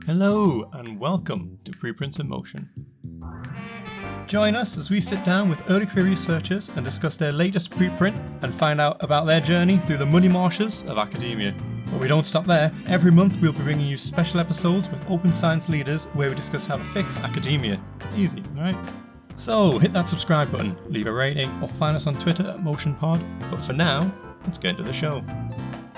Hello and welcome to Preprints in Motion. Join us as we sit down with early career researchers and discuss their latest preprint and find out about their journey through the muddy marshes of academia. But we don't stop there. Every month we'll be bringing you special episodes with open science leaders where we discuss how to fix academia. Easy, right? So hit that subscribe button, leave a rating, or find us on Twitter at MotionPod. But for now, let's get into the show.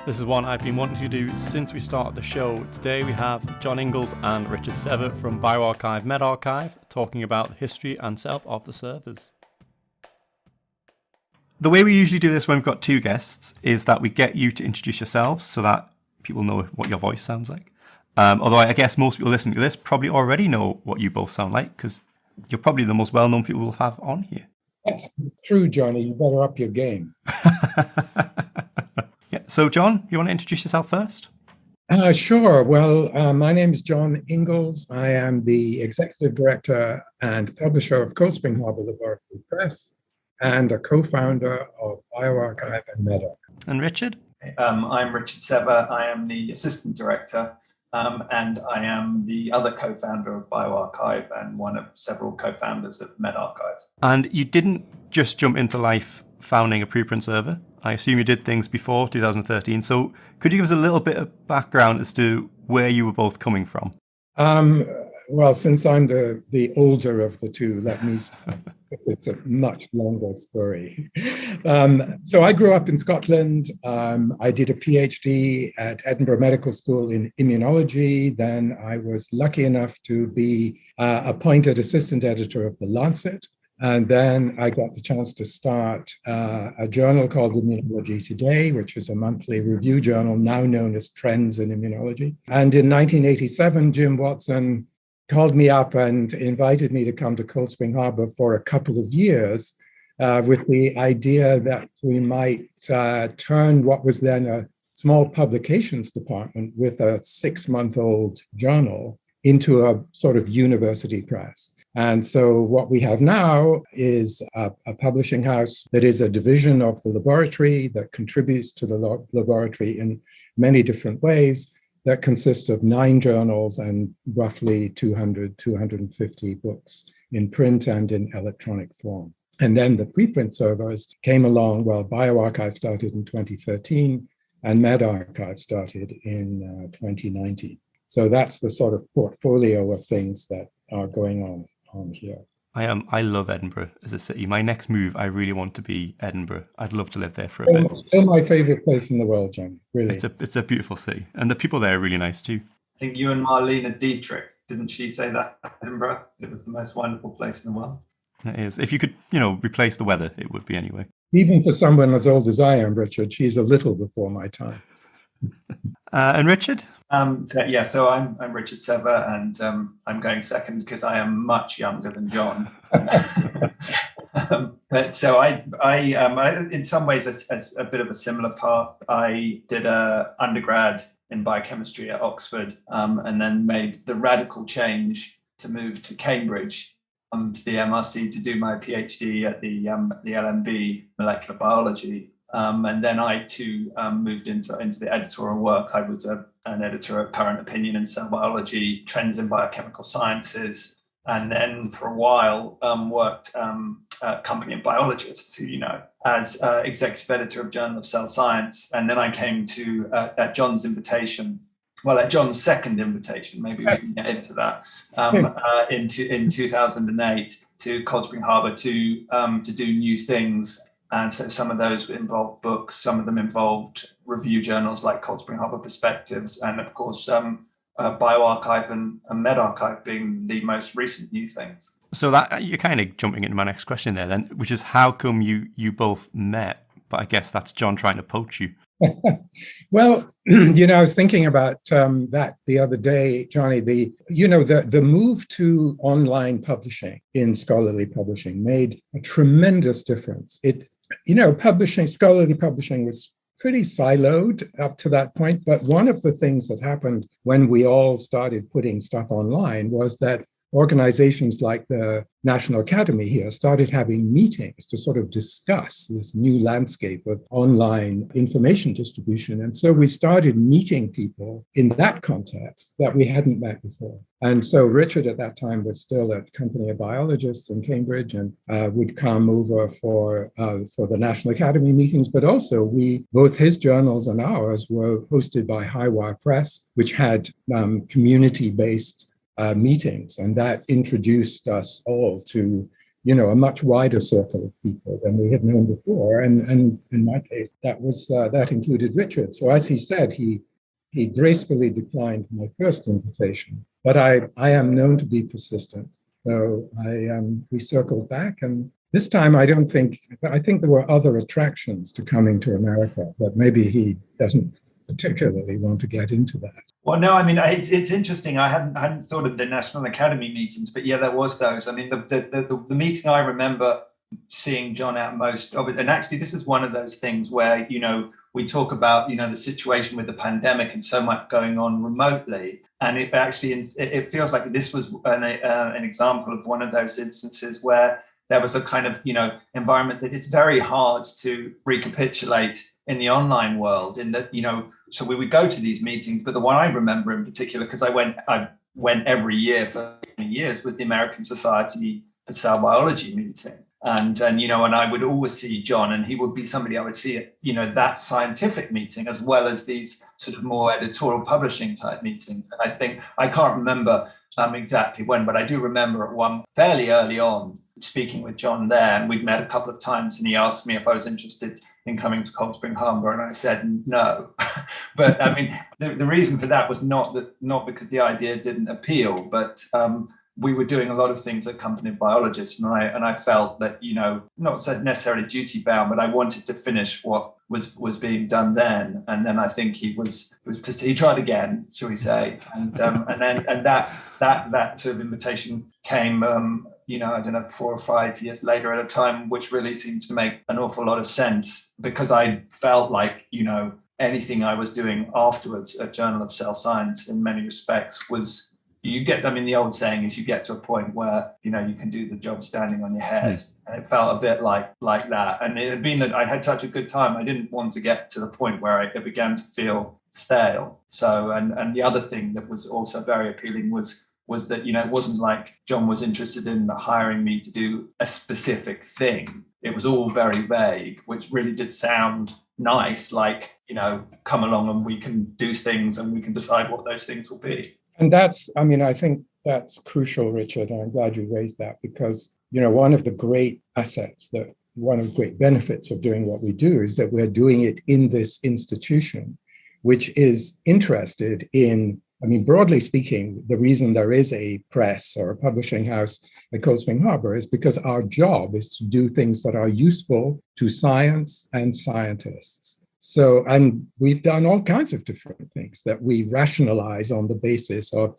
This is one I've been wanting to do since we started the show. Today we have John Inglis and Richard Sever from BioRxiv medRxiv talking about the history and setup of the servers. The way we usually do this when we've got two guests is that we get you to introduce yourselves so that people know what your voice sounds like. Although I guess most people listening to this probably already know what you both sound like because you're probably the most well-known people we'll have on here. That's true, Johnny. You better up your game. Yeah. So, John, you want to introduce yourself first? Sure. Well, my name is John Inglis. I am the executive director and publisher of Cold Spring Harbor Laboratory Press and a co-founder of BioRxiv and medRxiv. And Richard? I'm Richard Sever. I am the assistant director and I am the other co-founder of BioRxiv and one of several co-founders of medRxiv. And you didn't just jump into life founding a preprint server. I assume you did things before 2013. So could you give us a little bit of background as to where you were both coming from? Well, since I'm the older of the two, let me it's a much longer story. So I grew up in Scotland. I did a PhD at Edinburgh Medical School in immunology. Then I was lucky enough to be appointed assistant editor of The Lancet. And then I got the chance to start a journal called Immunology Today, which is a monthly review journal now known as Trends in Immunology. And in 1987, Jim Watson called me up and invited me to come to Cold Spring Harbor for a couple of years with the idea that we might turn what was then a small publications department with a 6-month-old journal into a sort of university press. And so what we have now is a publishing house that is a division of the laboratory that contributes to the laboratory in many different ways, that consists of 9 journals and roughly 250 books in print and in electronic form. And then the preprint servers came along. Well, BioRxiv started in 2013 and medRxiv started in 2019. So that's the sort of portfolio of things that are going on here. I love Edinburgh as a city. My next move, I really want to be Edinburgh. I'd love to live there for a bit. It's still my favorite place in the world, John. Really, it's a beautiful city, and the people there are really nice too. I think you and Marlena Dietrich, didn't she say that Edinburgh? It was the most wonderful place in the world. It is. If you could, replace the weather, it would be anyway. Even for someone as old as I am, Richard, she's a little before my time. And Richard? So I'm Richard Sever, and I'm going second because I am much younger than John. But so I in some ways, as a bit of a similar path, I did a undergrad in biochemistry at Oxford, and then made the radical change to move to Cambridge to the MRC to do my PhD at the LMB, molecular biology. And then I too moved into the editorial work. I was an editor at Current Opinion in Cell Biology, Trends in Biochemical Sciences, and then for a while worked at Company of Biologists, who as executive editor of Journal of Cell Science. And then I came to at John's invitation. Well, at John's second invitation, maybe we can get into that, in 2008 to Cold Spring Harbor to do new things. And so some of those involved books, some of them involved review journals like Cold Spring Harbor Perspectives, and of course, BioRxiv and medRxiv being the most recent new things. So that you're kind of jumping into my next question there then, which is how come you both met? But I guess that's John trying to poach you. Well, I was thinking about that the other day, Johnny. The move to online publishing in scholarly publishing made a tremendous difference. Scholarly publishing was pretty siloed up to that point. But one of the things that happened when we all started putting stuff online was that organizations like the National Academy here started having meetings to sort of discuss this new landscape of online information distribution. And so we started meeting people in that context that we hadn't met before. And so Richard at that time was still at Company of Biologists in Cambridge and would come over for the National Academy meetings. But also both his journals and ours were hosted by Highwire Press, which had community-based meetings, and that introduced us all to, a much wider circle of people than we had known before. And in my case, that included Richard. So as he said, he gracefully declined my first invitation, but I am known to be persistent. So we circled back, and this time I think there were other attractions to coming to America, but maybe he doesn't particularly want to get into that. Well, no, I mean, it's interesting. I hadn't thought of the National Academy meetings, but yeah, there was those. I mean, the meeting I remember seeing John at most of it, and actually this is one of those things where, we talk about, the situation with the pandemic and so much going on remotely. And it feels like this was an example of one of those instances where there was a kind of, environment that it's very hard to recapitulate in the online world, in that, so we would go to these meetings, but the one I remember in particular, because I went every year for many years, was the American Society for Cell Biology meeting. And I would always see John, and he would be somebody I would see at, that scientific meeting, as well as these sort of more editorial publishing type meetings. And I think, I can't remember exactly when, but I do remember at one fairly early on speaking with John there, and we'd met a couple of times, and he asked me if I was interested in coming to Cold Spring Harbor, and I said no. But I mean, the reason for that was not because the idea didn't appeal, but we were doing a lot of things at Company of Biologists, and I felt that, not necessarily duty bound, but I wanted to finish what was being done then. And then I think he tried again, shall we say, and that sort of invitation came, I don't know, 4 or 5 years later at a time which really seemed to make an awful lot of sense, because I felt like, anything I was doing afterwards at Journal of Cell Science in many respects was, the old saying is you get to a point where, you can do the job standing on your head. And it felt a bit like that. And it had been that I had such a good time. I didn't want to get to the point where it began to feel stale. So, and the other thing that was also very appealing was that, it wasn't like John was interested in hiring me to do a specific thing. It was all very vague, which really did sound nice, like, come along and we can do things and we can decide what those things will be. And I think that's crucial, Richard. And I'm glad you raised that, because, one of the great benefits of doing what we do is that we're doing it in this institution, which is interested in, broadly speaking, the reason there is a press or a publishing house at Cold Spring Harbor is because our job is to do things that are useful to science and scientists. So, and we've done all kinds of different things that we rationalize on the basis of,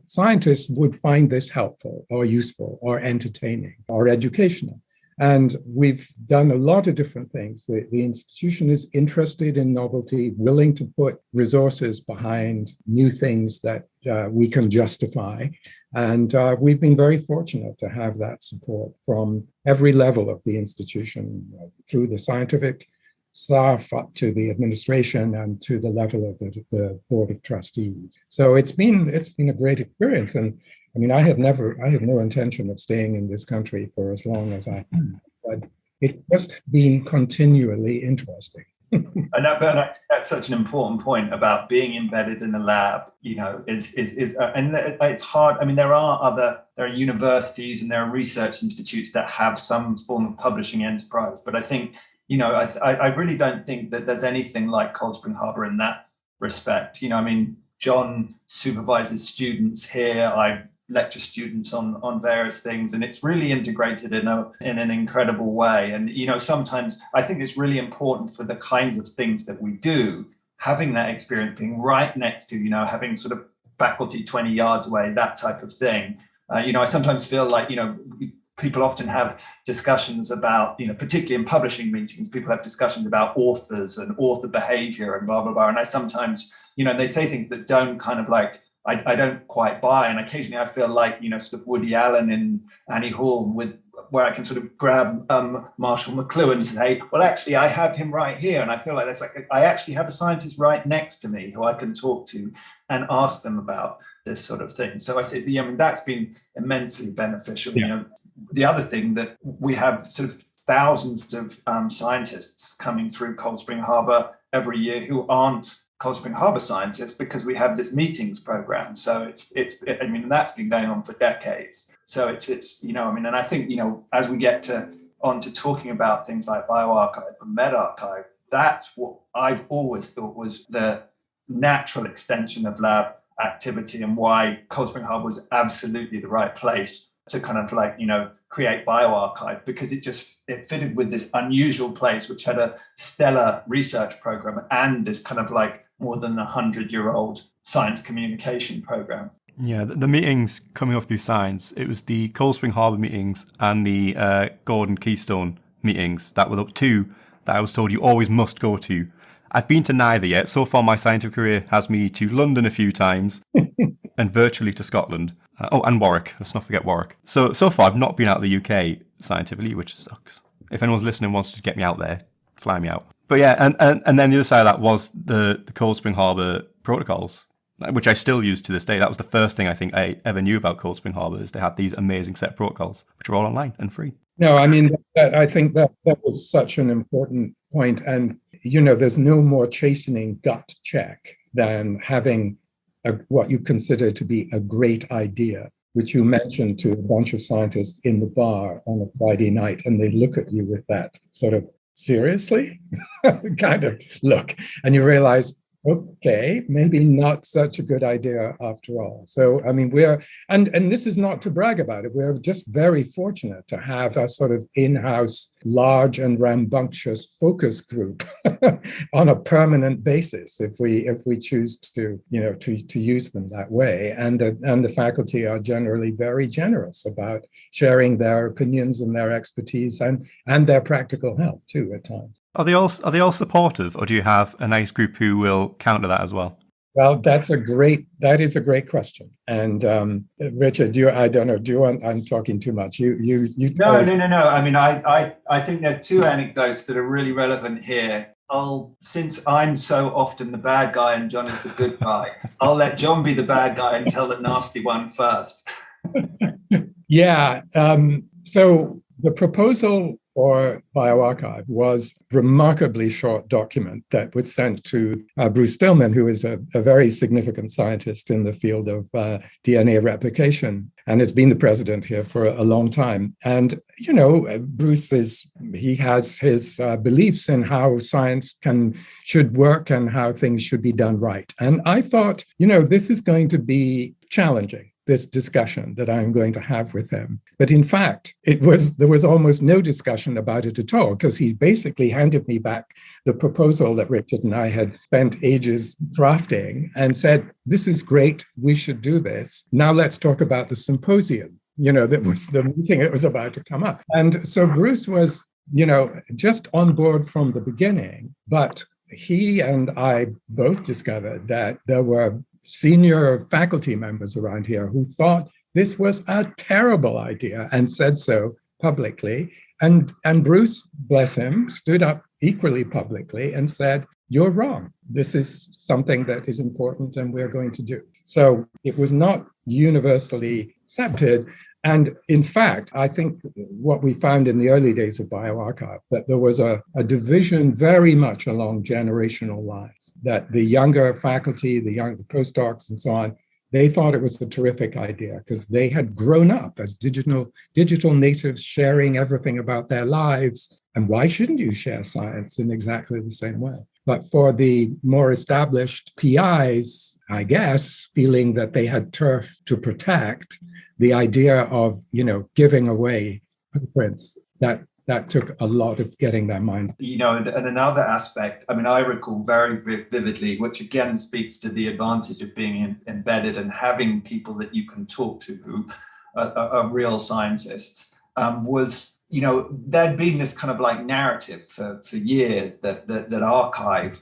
scientists would find this helpful or useful or entertaining or educational. And we've done a lot of different things. The institution is interested in novelty, willing to put resources behind new things that we can justify. And we've been very fortunate to have that support from every level of the institution, through the scientific staff up to the administration and to the level of the board of trustees. So it's been a great experience. And I have no intention of staying in this country for as long as I can, but it's just been continually interesting. And that's such an important point about being embedded in the lab, and it's hard. There are universities and there are research institutes that have some form of publishing enterprise, but I think, I really don't think that there's anything like Cold Spring Harbor in that respect. John supervises students here. I lecture students on various things, and it's really integrated in an incredible way. And, sometimes I think it's really important for the kinds of things that we do, having that experience, being right next to, having sort of faculty 20 yards away, that type of thing. I sometimes feel like, people often have discussions about, particularly in publishing meetings, people have discussions about authors and author behavior and blah, blah, blah. And I sometimes, they say things that don't kind of like I don't quite buy. And occasionally I feel like, sort of Woody Allen in Annie Hall, where I can sort of grab Marshall McLuhan and say, well, actually, I have him right here. And I feel like that's like, I actually have a scientist right next to me who I can talk to and ask them about this sort of thing. So I think, that's been immensely beneficial. Yeah. The other thing that we have sort of thousands of scientists coming through Cold Spring Harbor every year who aren't Cold Spring Harbor scientists, because we have this meetings program. So it's that's been going on for decades. So it's and I think, as we get on to talking about things like BioRxiv and medRxiv, that's what I've always thought was the natural extension of lab activity, and why Cold Spring Harbor was absolutely the right place to kind of create BioRxiv, because it fitted with this unusual place which had a stellar research program and this kind of more than 100-year-old science communication program. Yeah, the meetings coming off through science, it was the Cold Spring Harbor meetings and the Gordon Keystone meetings that were the two that I was told you always must go to. I've been to neither yet. So far, my scientific career has me to London a few times and virtually to Scotland. And Warwick. Let's not forget Warwick. So far, I've not been out of the UK scientifically, which sucks. If anyone's listening and wants to get me out there, fly me out. But yeah, and then the other side of that was the Cold Spring Harbor protocols, which I still use to this day. That was the first thing I think I ever knew about Cold Spring Harbor, is they had these amazing set of protocols, which are all online and free. No, I mean, I think that was such an important point. And, there's no more chastening gut check than having what you consider to be a great idea, which you mentioned to a bunch of scientists in the bar on a Friday night, and they look at you with that sort of seriously kind of look, and you realize, okay, maybe not such a good idea after all. So, I mean, and this is not to brag about it, we're just very fortunate to have a sort of in-house, large and rambunctious focus group on a permanent basis, if we choose to use them that way. And the faculty are generally very generous about sharing their opinions and their expertise and their practical help too at times. Are they all supportive, or do you have a nice group who will counter that as well? Well, that is a great question. And Richard, I'm talking too much. You No. I mean, I think there's two anecdotes that are really relevant here. Since I'm so often the bad guy and John is the good guy, I'll let John be the bad guy and tell the nasty one first. Yeah. So the proposal for BioRxiv was a remarkably short document that was sent to Bruce Stillman, who is a very significant scientist in the field of DNA replication and has been the president here for a long time. And, Bruce he has his beliefs in how science should work and how things should be done right. And I thought, this is going to be challenging, this discussion that I'm going to have with him. But in fact, there was almost no discussion about it at all, because he basically handed me back the proposal that Richard and I had spent ages drafting and said, this is great, we should do this. Now let's talk about the symposium, that was the meeting that was about to come up. And so Bruce was, just on board from the beginning, but he and I both discovered that there were senior faculty members around here who thought this was a terrible idea and said so publicly. And Bruce, bless him, stood up equally publicly and said, you're wrong. This is something that is important and we're going to do. So it was not universally accepted. And in fact, I think what we found in the early days of BioRxiv, that there was a division very much along generational lines, that the younger faculty, the younger postdocs and so on, they thought it was a terrific idea because they had grown up as digital natives, sharing everything about their lives. And why shouldn't you share science in exactly the same way? But for the more established PIs, I guess, feeling that they had turf to protect, the idea of, giving away preprints, that took a lot of getting their mind. And another aspect, I recall very vividly, which again speaks to the advantage of being embedded and having people that you can talk to who are real scientists, was, there'd been this kind of narrative for years that archive,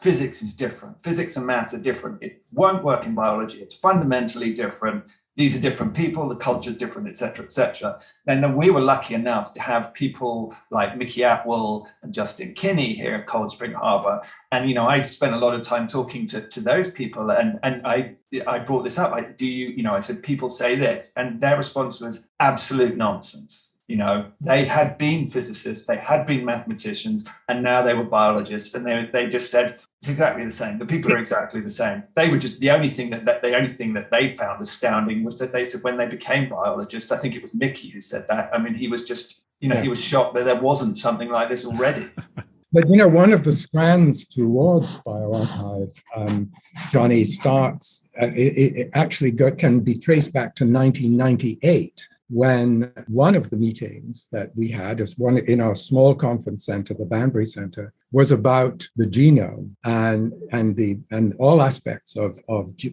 physics is different. Physics and maths are different. It won't work in biology. It's fundamentally different. These are different people, the culture's different, et cetera, et cetera. And then we were lucky enough to have people like Mickey Atwell and Justin Kinney here at Cold Spring Harbor. And, you know, I spent a lot of time talking to those people, and I brought this up. I said, people say this, and their response was absolute nonsense. You know, they had been physicists, they had been mathematicians, and now they were biologists, and they just said, it's exactly the same. The people are exactly the same. They were just the only thing that they found astounding was that they said when they became biologists, I think it was Mickey who said that. I mean, he was just, you know, he was shocked that there wasn't something like this already. But, you know, one of the strands towards BioRxiv, Jonny, starts, it actually can be traced back to 1998. When one of the meetings that we had, as one in our small conference center, the Banbury Center, was about the genome and all aspects of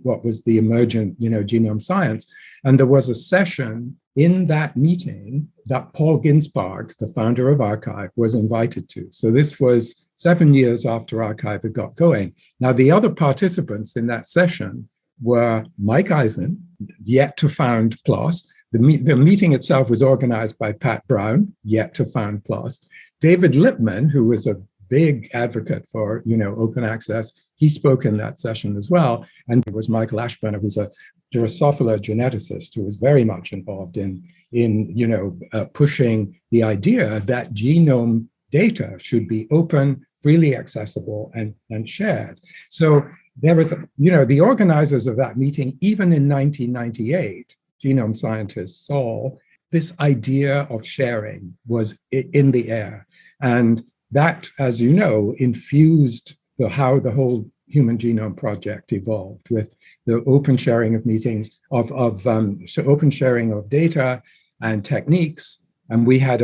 what was the emergent, you know, genome science. And there was a session in that meeting that Paul Ginsberg, the founder of BioRxiv, was invited to. So this was 7 years after BioRxiv had got going. Now, the other participants in that session were Mike Eisen, yet to found PLOS. The meeting itself was organized by Pat Brown, yet to found PLOS. David Lippman, who was a big advocate for, you know, open access, he spoke in that session as well. And there was Michael Ashburn, who was a Drosophila geneticist who was very much involved in pushing the idea that genome data should be open, freely accessible, and shared. So there was, you know, the organizers of that meeting, even in 1998, genome scientists saw this idea of sharing was in the air. And that, as you know, infused how the whole Human Genome Project evolved, with the open sharing of meetings, open sharing of data and techniques. And we had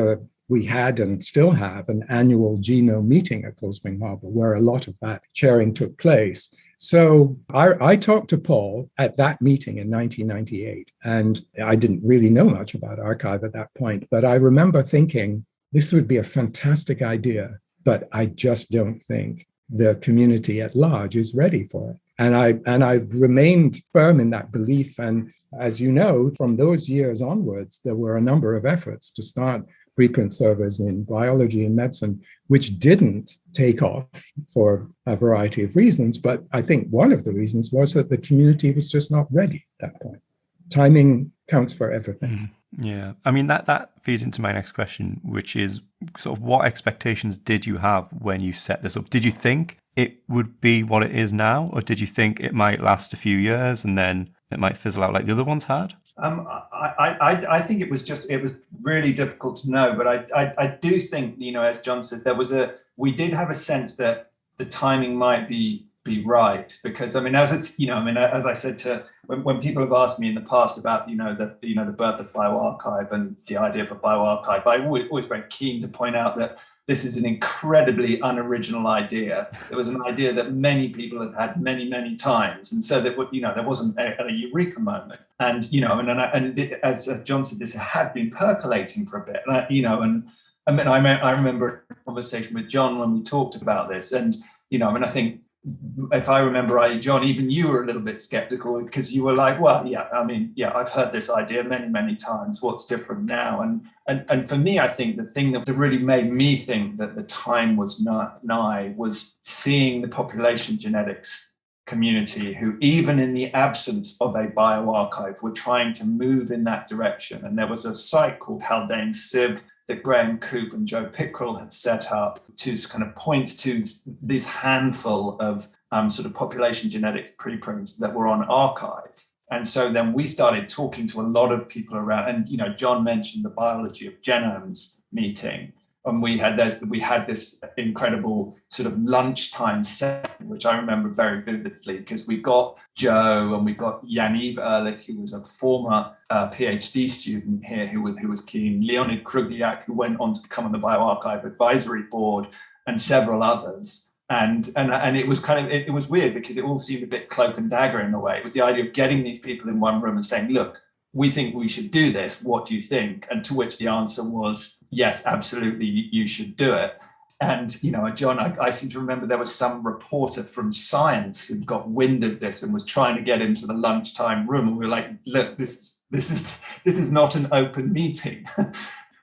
and still have an annual genome meeting at Cold Spring Harbor, where a lot of that sharing took place. So I talked to Paul at that meeting in 1998, and I didn't really know much about BioRxiv at that point, but I remember thinking this would be a fantastic idea, but I just don't think the community at large is ready for it. And I remained firm in that belief. And as you know, from those years onwards, there were a number of efforts to start preprint servers in biology and medicine, which didn't take off for a variety of reasons. But I think one of the reasons was that the community was just not ready at that point. Timing counts for everything. Yeah. I mean, that feeds into my next question, which is sort of what expectations did you have when you set this up? Did you think it would be what it is now, or did you think it might last a few years and then it might fizzle out like the other ones had? I think it was really difficult to know, but I do think, you know, as John says, we did have a sense that the timing might be right, because I mean, as I said when people have asked me in the past about the birth of BioRxiv and the idea for BioRxiv, I'm always very keen to point out that this is an incredibly unoriginal idea. It was an idea that many people had had many, many times, and so that there wasn't a eureka moment. And as John said, this had been percolating for a bit. I remember a conversation with John when we talked about this, and I think, if I remember right, John, even you were a little bit skeptical, because you were like, well, I've heard this idea many, many times. What's different now? And for me, I think the thing that really made me think that the time was nigh was seeing the population genetics community, who, even in the absence of a BioRxiv, were trying to move in that direction. And there was a site called Haldane Civ that Graham Coop and Joe Pickrell had set up to kind of point to this handful of sort of population genetics preprints that were on archive. And so then we started talking to a lot of people around, and John mentioned the Biology of Genomes meeting. And we had this incredible sort of lunchtime session, which I remember very vividly, because we got Joe and we got Yaniv Ehrlich, who was a former PhD student here who was keen, Leonid Krugliak, who went on to become on the BioRxiv advisory board, and several others. And it was it was weird, because it all seemed a bit cloak and dagger in a way. It was the idea of getting these people in one room and saying, look, we think we should do this. What do you think? And to which the answer was, yes, absolutely, you should do it. And, John, I seem to remember there was some reporter from Science who got wind of this and was trying to get into the lunchtime room. And we were like, look, this is not an open meeting.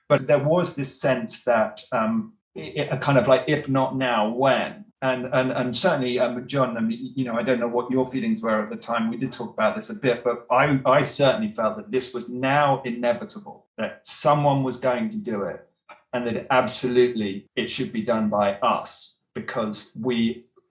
But there was this sense that a kind of like, if not now, when? And certainly, John, I don't know what your feelings were at the time. We did talk about this a bit, but I certainly felt that this was now inevitable, that someone was going to do it, and that absolutely it should be done by us, because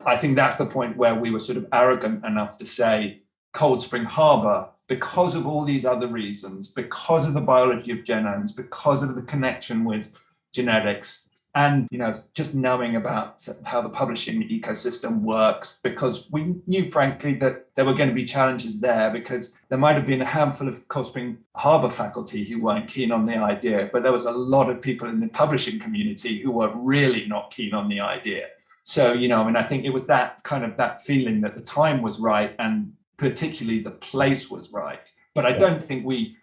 I think that's the point where we were sort of arrogant enough to say Cold Spring Harbor, because of all these other reasons, because of the biology of genomes, because of the connection with genetics, and just knowing about how the publishing ecosystem works, because we knew, frankly, that there were going to be challenges there, because there might have been a handful of Cold Spring Harbor faculty who weren't keen on the idea, but there was a lot of people in the publishing community who were really not keen on the idea. So, I think it was that kind of that feeling that the time was right, and particularly the place was right. But I don't think we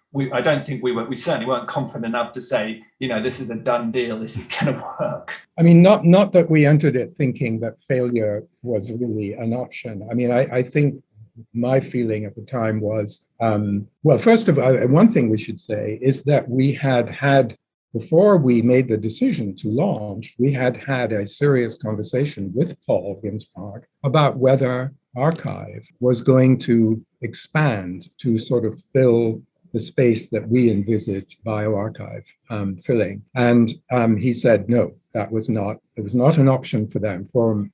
certainly weren't confident enough to say, this is a done deal, this is going to work. I mean, not that we entered it thinking that failure was really an option. I mean, I think my feeling at the time was, well, first of all, one thing we should say is that we had, before we made the decision to launch, we had a serious conversation with Paul Ginsparg about whether BioRxiv was going to expand to sort of fill the space that we envisaged BioRxiv filling. And he said, no, it was not an option for them from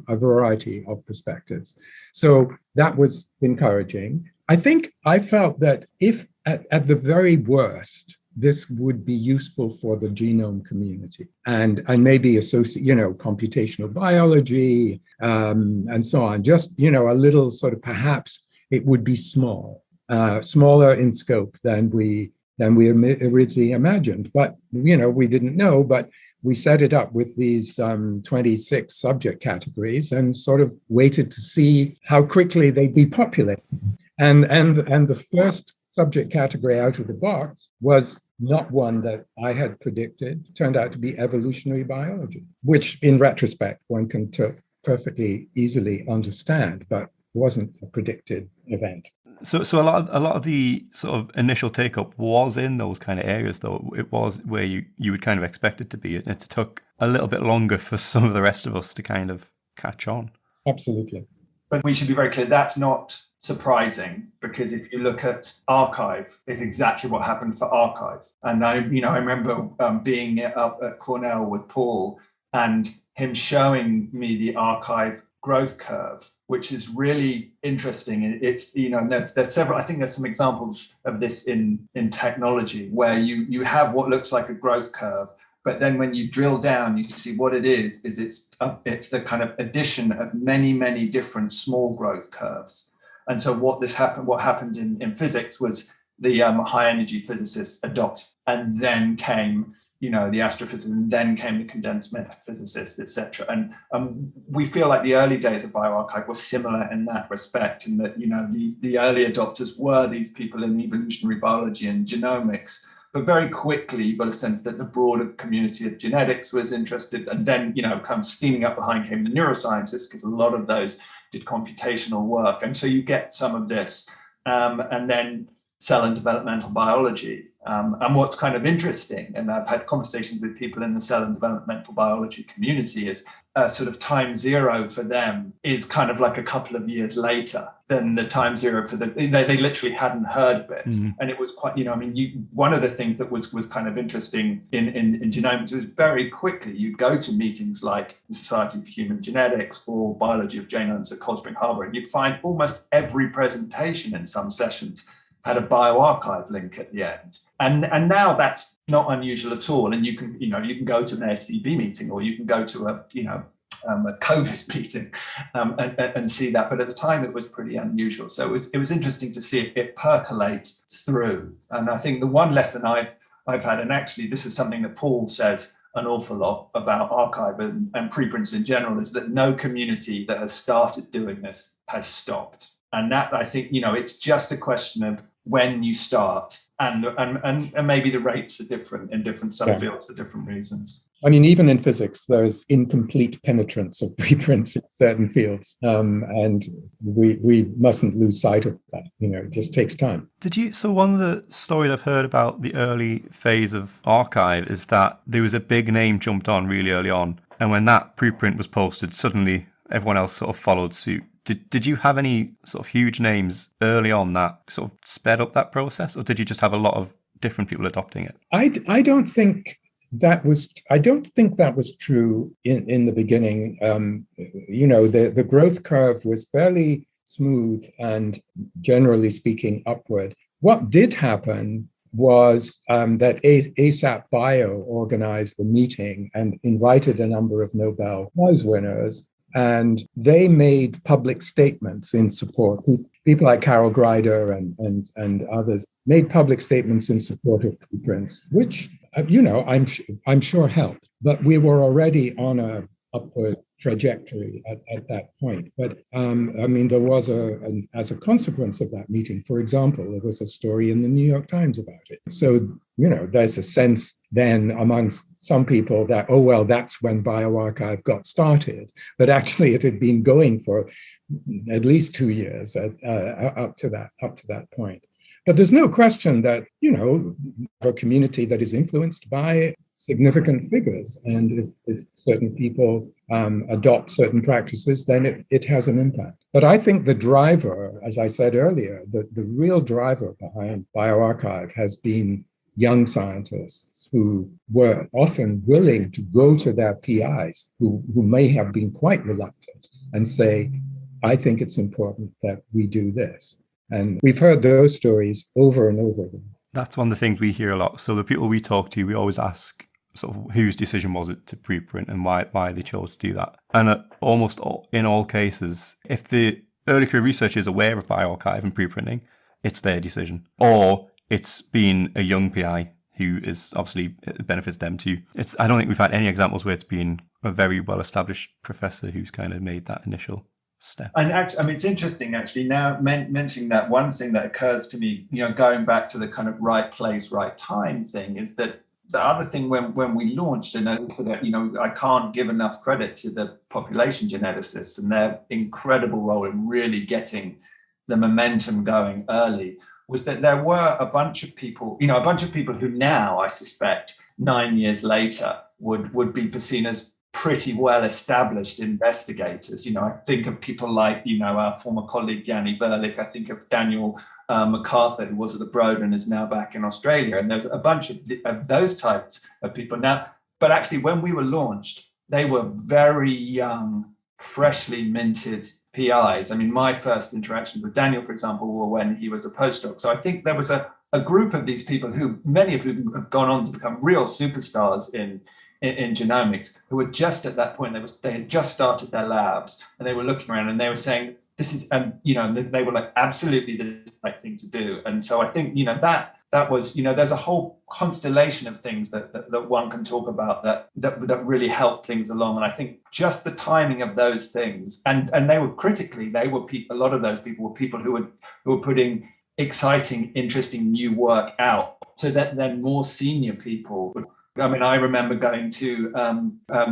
a variety of perspectives. So that was encouraging. I think I felt that if at the very worst, this would be useful for the genome community and maybe computational biology and so on. Just, a little sort of, perhaps it would be smaller in scope than we originally imagined. But, we didn't know, but we set it up with these 26 subject categories and sort of waited to see how quickly they'd be populated. And the first subject category out of the box was not one that I had predicted. It turned out to be evolutionary biology, which in retrospect, one can perfectly easily understand, but wasn't a predicted event. So a lot of the sort of initial take up was in those kind of areas, though. It was where you would kind of expect it to be. It took a little bit longer for some of the rest of us to kind of catch on. Absolutely. But we should be very clear, that's not surprising, because if you look at BioRxiv, it's exactly what happened for BioRxiv. And I remember being up at Cornell with Paul and him showing me the BioRxiv growth curve, which is really interesting. It's, there's several, I think there's some examples of this in technology where you have what looks like a growth curve, but then when you drill down, you see what it is it's the kind of addition of many, many different small growth curves. And so what happened in physics was the high energy physicists adopt, and then came the astrophysicists, and then came the condensed matter physicists, etc. And we feel like the early days of BioRxiv were similar in that respect, in that the early adopters were these people in evolutionary biology and genomics. But very quickly, you got a sense that the broader community of genetics was interested, and then kind of steaming up behind came the neuroscientists, because a lot of those did computational work, and so you get some of this, and then cell and developmental biology. And what's kind of interesting, and I've had conversations with people in the cell and developmental biology community, is sort of time zero for them is kind of like a couple of years later than the time zero for they literally hadn't heard of it. Mm-hmm. And it was quite, one of the things that was kind of interesting in genomics was very quickly you'd go to meetings like the Society for Human Genetics or Biology of Genomes at Cold Spring Harbor, and you'd find almost every presentation in some sessions had a BioRxiv link at the end. And now that's not unusual at all. And you can go to an SCB meeting, or you can go to a COVID meeting and see that. But at the time, it was pretty unusual. So it was interesting to see it percolate through. And I think the one lesson I've had, and actually this is something that Paul says an awful lot about BioRxiv and preprints in general, is that no community that has started doing this has stopped. And that, I think, it's just a question of when you start, and maybe the rates are different in different subfields for different reasons. I mean, even in physics, there's incomplete penetrance of preprints in certain fields, and we mustn't lose sight of that. It just takes time. So one of the stories I've heard about the early phase of arXiv is that there was a big name jumped on really early on, and when that preprint was posted, suddenly everyone else sort of followed suit. Did you have any sort of huge names early on that sort of sped up that process, or did you just have a lot of different people adopting it? I don't think that was true in the beginning. The growth curve was fairly smooth and, generally speaking, upward. What did happen was that ASAP Bio organized a meeting and invited a number of Nobel Prize winners, and they made public statements in support. People like Carol Greider and others made public statements in support of preprints, which I'm sure helped. But we were already on a upward trajectory at that point. But there was as a consequence of that meeting, for example, there was a story in the New York Times about it. So, there's a sense then amongst some people that, oh, well, that's when BioRxiv got started. But actually, it had been going for at least 2 years up to that point. But there's no question that, a community that is influenced by significant figures. And if certain people adopt certain practices, then it has an impact. But I think the driver, as I said earlier, the real driver behind BioRxiv has been young scientists who were often willing to go to their PIs, who may have been quite reluctant, and say, I think it's important that we do this. And we've heard those stories over and over again. That's one of the things we hear a lot. So the people we talk to, we always ask sort of whose decision was it to preprint and why they chose to do that. And in all cases, if the early career researcher is aware of BioRxiv and preprinting, it's their decision. Or it's been a young PI who is obviously, it benefits them too. I don't think we've had any examples where it's been a very well-established professor who's kind of made that initial step. And actually, it's interesting actually now mentioning that. One thing that occurs to me, going back to the kind of right place, right time thing, is that the other thing when we launched, and as I said, I can't give enough credit to the population geneticists and their incredible role in really getting the momentum going early, was that there were a bunch of people who now, I suspect, 9 years later would be seen as pretty well established investigators. I think of people like, our former colleague Jonny. I think of Daniel MacArthur, who was at the Broad and is now back in Australia. And there's a bunch of those types of people now. But actually, when we were launched, they were very young, freshly minted PIs. I mean, my first interactions with Daniel, for example, were when he was a postdoc. So I think there was a group of these people who, many of whom have gone on to become real superstars in genomics, who were just at that point, they had just started their labs and they were looking around and they were saying, this is, they were like, absolutely the right thing to do. And so I think, that was, there's a whole constellation of things that one can talk about that really helped things along. And I think just the timing of those things, and they were a lot of those people were people who were putting exciting, interesting new work out, so that then more senior people would. I mean, I remember going to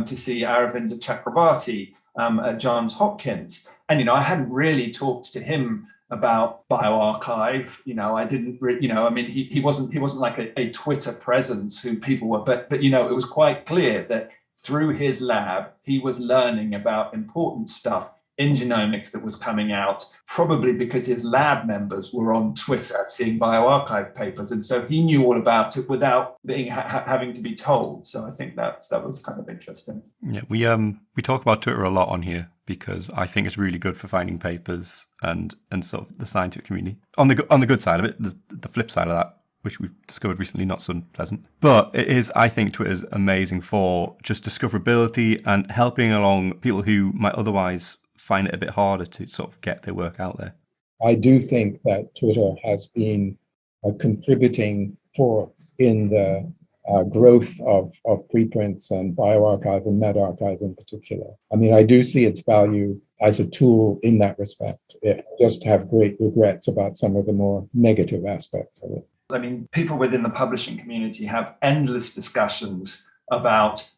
see Aravinda Chakravarti at Johns Hopkins, and I hadn't really talked to him about BioRxiv. I didn't. I mean, he wasn't like a Twitter presence who people were, but it was quite clear that through his lab he was learning about important stuff in genomics that was coming out, probably because his lab members were on Twitter seeing BioRxiv papers, and so he knew all about it without having to be told. So I think that was kind of interesting. Yeah, we talk about Twitter a lot on here because I think it's really good for finding papers and sort of the scientific community. On the good side of it, the flip side of that, which we've discovered recently, not so pleasant. But it is, I think Twitter's amazing for just discoverability and helping along people who might otherwise find it a bit harder to sort of get their work out there. I do think that Twitter has been a contributing force in the growth of preprints and BioRxiv and medRxiv in particular. I mean, I do see its value as a tool in that respect. I just have great regrets about some of the more negative aspects of it. I mean, people within the publishing community have endless discussions about,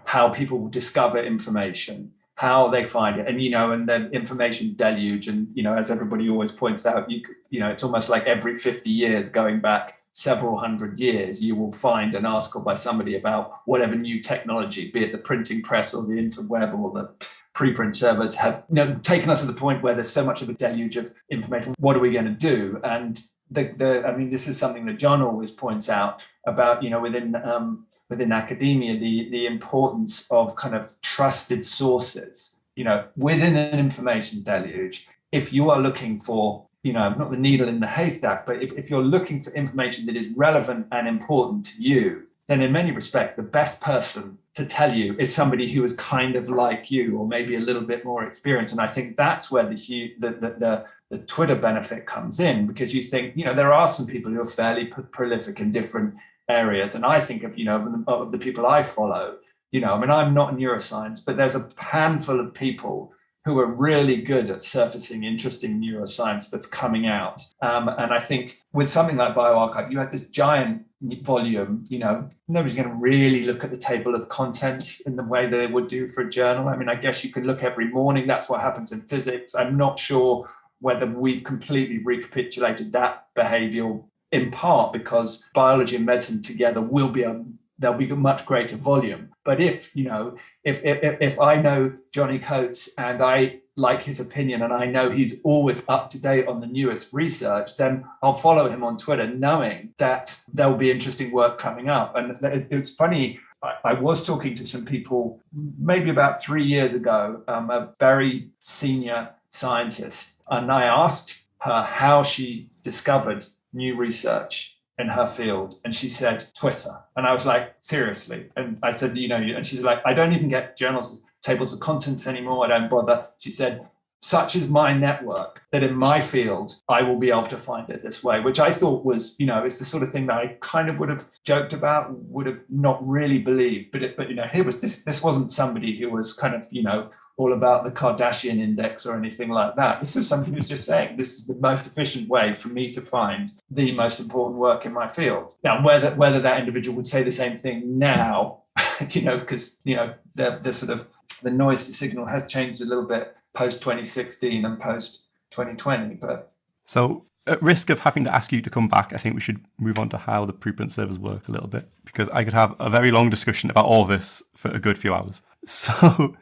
how people discover information, how they find it, and and the information deluge. And as everybody always points out, it's almost like every 50 years, going back several hundred years, you will find an article by somebody about whatever new technology, be it the printing press or the interweb or the preprint servers, have taken us to the point where there's so much of a deluge of information. What are we going to do? And this is something that John always points out about, within academia, the importance of kind of trusted sources. Within an information deluge, if you are looking for, not the needle in the haystack, but if you're looking for information that is relevant and important to you, then in many respects, the best person to tell you is somebody who is kind of like you, or maybe a little bit more experienced. And I think that's where the Twitter benefit comes in, because you think, there are some people who are fairly prolific in different areas. And I think of the people I follow, I'm not in neuroscience, but there's a handful of people who are really good at surfacing interesting neuroscience that's coming out. And I think with something like BioRxiv, you had this giant volume, nobody's going to really look at the table of contents in the way that they would do for a journal. I guess you can look every morning. That's what happens in physics. I'm not sure whether we've completely recapitulated that behavior, in part because biology and medicine together there'll be a much greater volume. But if I know Jonny Coates and I like his opinion and I know he's always up to date on the newest research, then I'll follow him on Twitter knowing that there'll be interesting work coming up. And it's funny, I was talking to some people maybe about 3 years ago, a very senior scientist, and I asked her how she discovered new research in her field, and she said Twitter. And I was like, seriously? And I said, and she's like, I don't even get journals tables of contents anymore. I don't bother. She said, such is my network that in my field I will be able to find it this way, which I thought was, it's the sort of thing that I kind of would have joked about, would have not really believed. But here was this wasn't somebody who was kind of all about the Kardashian index or anything like that. This is somebody who's just saying, this is the most efficient way for me to find the most important work in my field. Now, whether that individual would say the same thing now, because, the sort of the noise to signal has changed a little bit post 2016 and post 2020. But so at risk of having to ask you to come back, I think we should move on to how the preprint servers work a little bit, because I could have a very long discussion about all this for a good few hours. So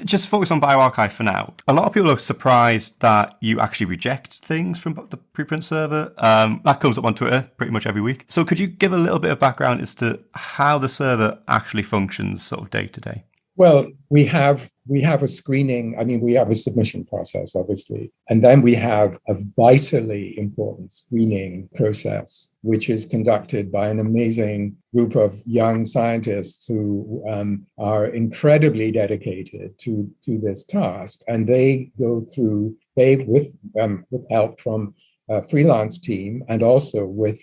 just focus on BioRxiv for now. A lot of people are surprised that you actually reject things from the preprint server. That comes up on Twitter pretty much every week. So could you give a little bit of background as to how the server actually functions sort of day to day? Well, we have a screening. We have a submission process, obviously, and then we have a vitally important screening process, which is conducted by an amazing group of young scientists who are incredibly dedicated to this task, and they go through with help from a freelance team, and also with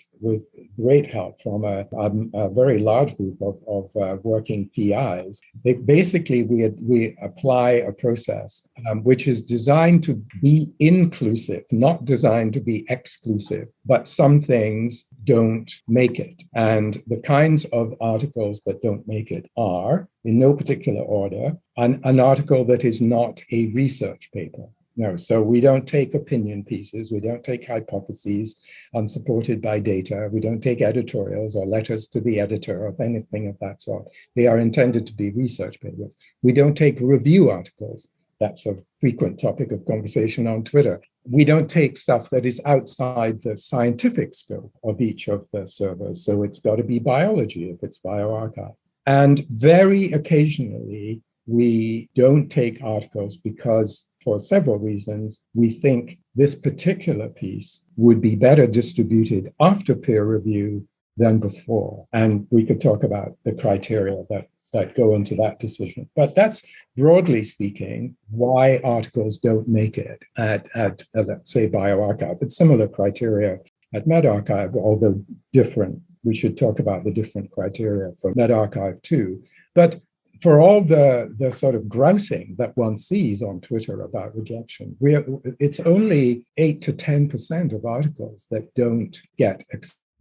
great help from a very large group of working PIs. We apply a process which is designed to be inclusive, not designed to be exclusive, but some things don't make it. And the kinds of articles that don't make it are, in no particular order, an article that is not a research paper. No, so we don't take opinion pieces, we don't take hypotheses unsupported by data, we don't take editorials or letters to the editor or anything of that sort. They are intended to be research papers. We don't take review articles. That's a frequent topic of conversation on Twitter. We don't take stuff that is outside the scientific scope of each of the servers. So it's got to be biology if it's BioRxiv. And very occasionally, we don't take articles because, for several reasons, we think this particular piece would be better distributed after peer review than before. And we could talk about the criteria that go into that decision. But that's, broadly speaking, why articles don't make it at let's say, BioRxiv. It's similar criteria at medRxiv, although different. We should talk about the different criteria for medRxiv too. But for all the sort of grousing that one sees on Twitter about rejection, it's only 8 to 10% of articles that don't get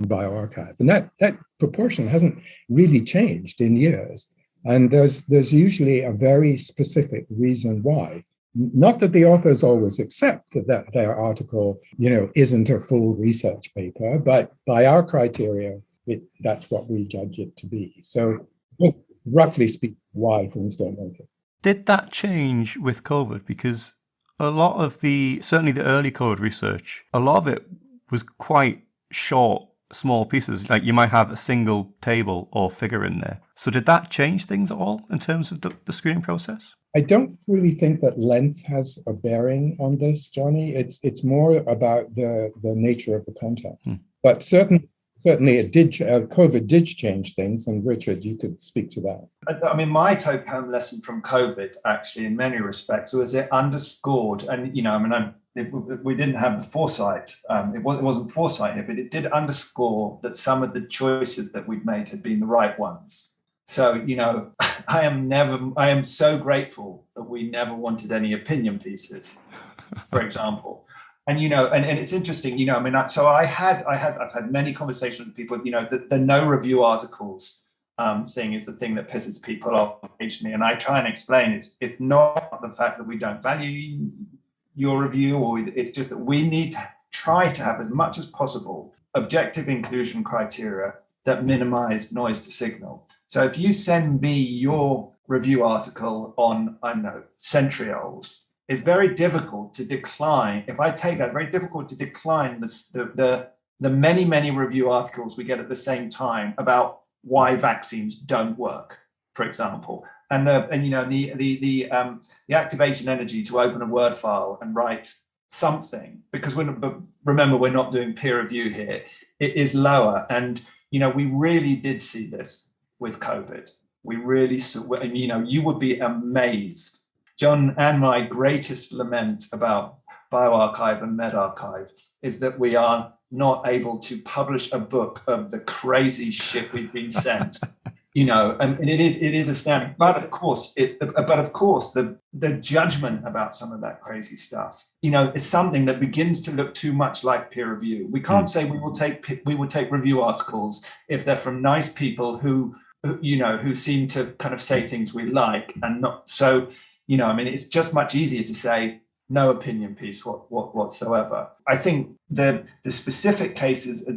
BioRxiv. And that proportion hasn't really changed in years. And there's usually a very specific reason why. Not that the authors always accept that their article, isn't a full research paper, but by our criteria, that's what we judge it to be. So roughly speaking, why things don't make it. Did that change with COVID? Because a lot of certainly the early COVID research, a lot of it was quite short, small pieces. Like you might have a single table or figure in there. So did that change things at all in terms of the screening process? I don't really think that length has a bearing on this, Jonny. It's more about the nature of the content. But certainly it did. COVID did change things, and Richard, you could speak to that. I mean, my take-home lesson from COVID, actually, in many respects, was it underscored, and we didn't have the foresight. It wasn't foresight here, but it did underscore that some of the choices that we've made had been the right ones. So, I am so grateful that we never wanted any opinion pieces, for example. And, and it's interesting, so I've had many conversations with people, the no review articles thing is the thing that pisses people off occasionally. And I try and explain it's not the fact that we don't value your review, or it's just that we need to try to have as much as possible objective inclusion criteria that minimize noise to signal. So if you send me your review article on, I don't know, centrioles, it's very difficult to decline. If I take that, it's very difficult to decline the many, many review articles we get at the same time about why vaccines don't work, for example. And the activation energy to open a Word file and write something, because remember, we're not doing peer review here, it is lower. And we really did see this with COVID. We really saw, you would be amazed. John and my greatest lament about BioRxiv and medRxiv is that we are not able to publish a book of the crazy shit we've been sent. And it is astounding. But of course, the judgment about some of that crazy stuff, is something that begins to look too much like peer review. We can't say we will take review articles if they're from nice people who seem to kind of say things we like, and not so. It's just much easier to say no opinion piece whatsoever. I think the specific cases,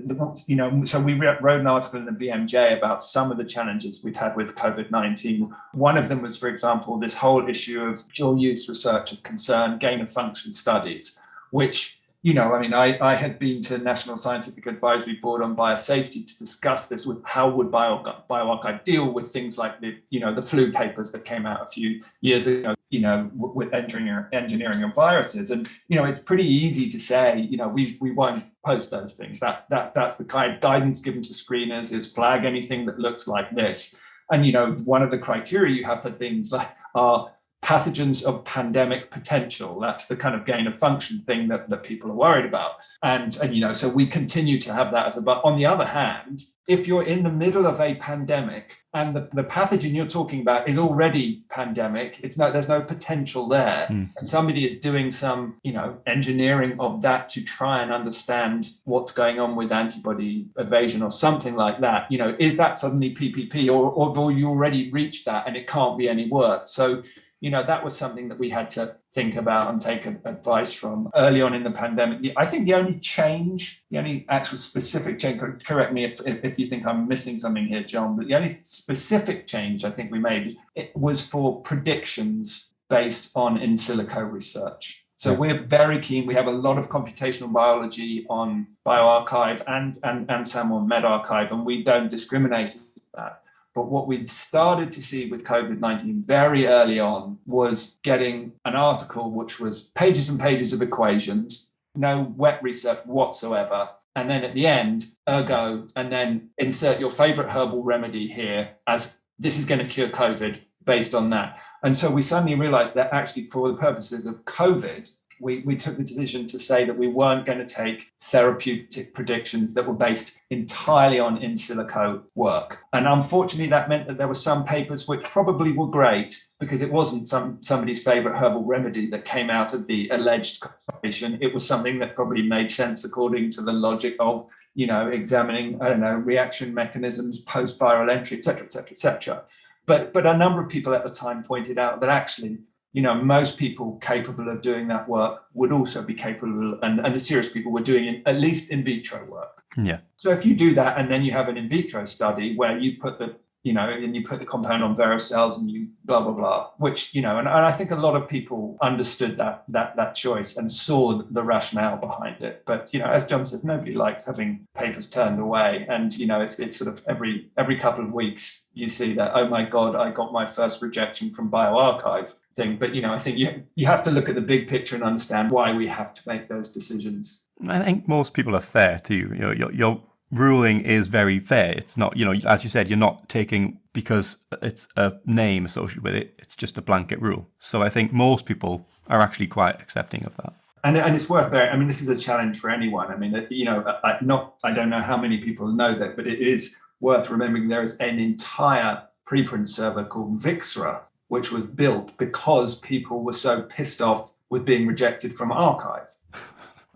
so we wrote an article in the BMJ about some of the challenges we've had with COVID-19. One of them was, for example, this whole issue of dual use research of concern, gain of function studies, which, I had been to National Scientific Advisory Board on biosafety to discuss this with how would BioRxiv deal with things like the flu papers that came out a few years ago, with engineering of viruses. And, it's pretty easy to say, we won't post those things. That's the kind of guidance given to screeners is flag anything that looks like this. And, one of the criteria you have for things like are pathogens of pandemic potential. That's the kind of gain of function thing that people are worried about. And so we continue to have that but on the other hand, if you're in the middle of a pandemic and the pathogen you're talking about is already pandemic, there's no potential there. And somebody is doing some, engineering of that to try and understand what's going on with antibody evasion or something like that. Is that suddenly PPP or you already reached that and it can't be any worse? So, that was something that we had to think about and take advice from early on in the pandemic. I think the only actual specific change, correct me if you think I'm missing something here, John, but the only specific change I think we made, it was for predictions based on in silico research. So we're very keen. We have a lot of computational biology on BioRxiv and some on medRxiv, and we don't discriminate that. But what we'd started to see with COVID-19 very early on was getting an article which was pages and pages of equations, no wet research whatsoever. And then at the end, ergo, and then insert your favorite herbal remedy here as this is going to cure COVID based on that. And so we suddenly realized that actually for the purposes of COVID, we took the decision to say that we weren't going to take therapeutic predictions that were based entirely on in silico work. And unfortunately, that meant that there were some papers which probably were great because it wasn't somebody's favorite herbal remedy that came out of the alleged collaboration. It was something that probably made sense according to the logic of examining, I don't know, reaction mechanisms, post-viral entry, et cetera, et cetera, et cetera. But a number of people at the time pointed out that actually, most people capable of doing that work would also be capable, and the serious people were doing at least in vitro work. Yeah. So if you do that, and then you have an in vitro study where you put the and you put the compound on Vero cells and you blah, blah, blah, which, and I think a lot of people understood that choice and saw the rationale behind it. But, as John says, nobody likes having papers turned away. And, it's sort of every couple of weeks you see that, oh my God, I got my first rejection from BioRxiv thing. But, I think you have to look at the big picture and understand why we have to make those decisions. I think most people are fair to you. Your ruling is very fair. It's not, as you said, you're not taking because it's a name associated with it. It's just a blanket rule. So I think most people are actually quite accepting of that. And it's worth bearing. I mean, this is a challenge for anyone. I mean, I don't know how many people know that, but it is worth remembering there is an entire preprint server called Vixra, which was built because people were so pissed off with being rejected from arXiv.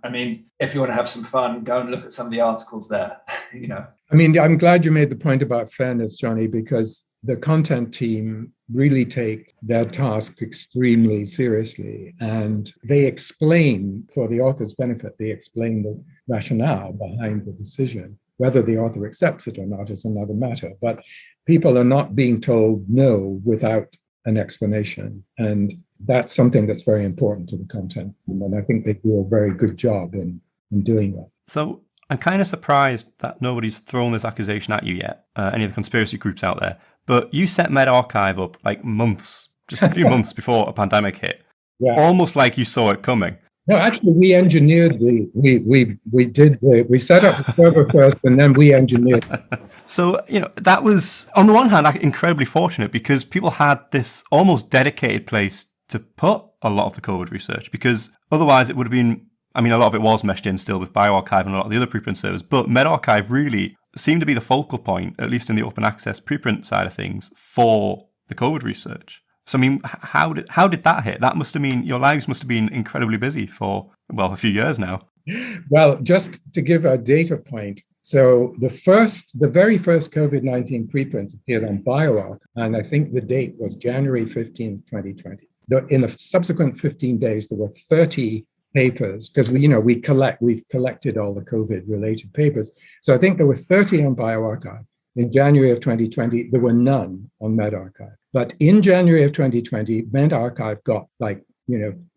I mean, if you want to have some fun, go and look at some of the articles there, I mean, I'm glad you made the point about fairness, Jonny, because the content team really take their task extremely seriously. And they explain, for the author's benefit, they explain the rationale behind the decision. Whether the author accepts it or not is another matter. But people are not being told no without an explanation. And that's something that's very important to the content team. And I think they do a very good job in doing that. So I'm kind of surprised that nobody's thrown this accusation at you yet, any of the conspiracy groups out there. But you set MedArchive up like months, just a few months before a pandemic hit. Yeah. Almost like you saw it coming. No, actually, we engineered we set up the server first and then we engineered. So, that was, on the one hand, incredibly fortunate because people had this almost dedicated place to put a lot of the COVID research, because otherwise it would have been, a lot of it was meshed in still with BioRxiv and a lot of the other preprint servers, but MedArchive really seemed to be the focal point, at least in the open access preprint side of things, for the COVID research. So, how did that hit? That must have mean your lives must have been incredibly busy for, a few years now. Well, just to give a data point, so the very first COVID-19 preprints appeared on BioRxiv, and I think the date was January 15th, 2020. In the subsequent 15 days, there were 30 papers, because we've collected all the COVID-related papers. So I think there were 30 on BioRxiv. In January of 2020, there were none on medArchive. But in January of 2020, medArchive got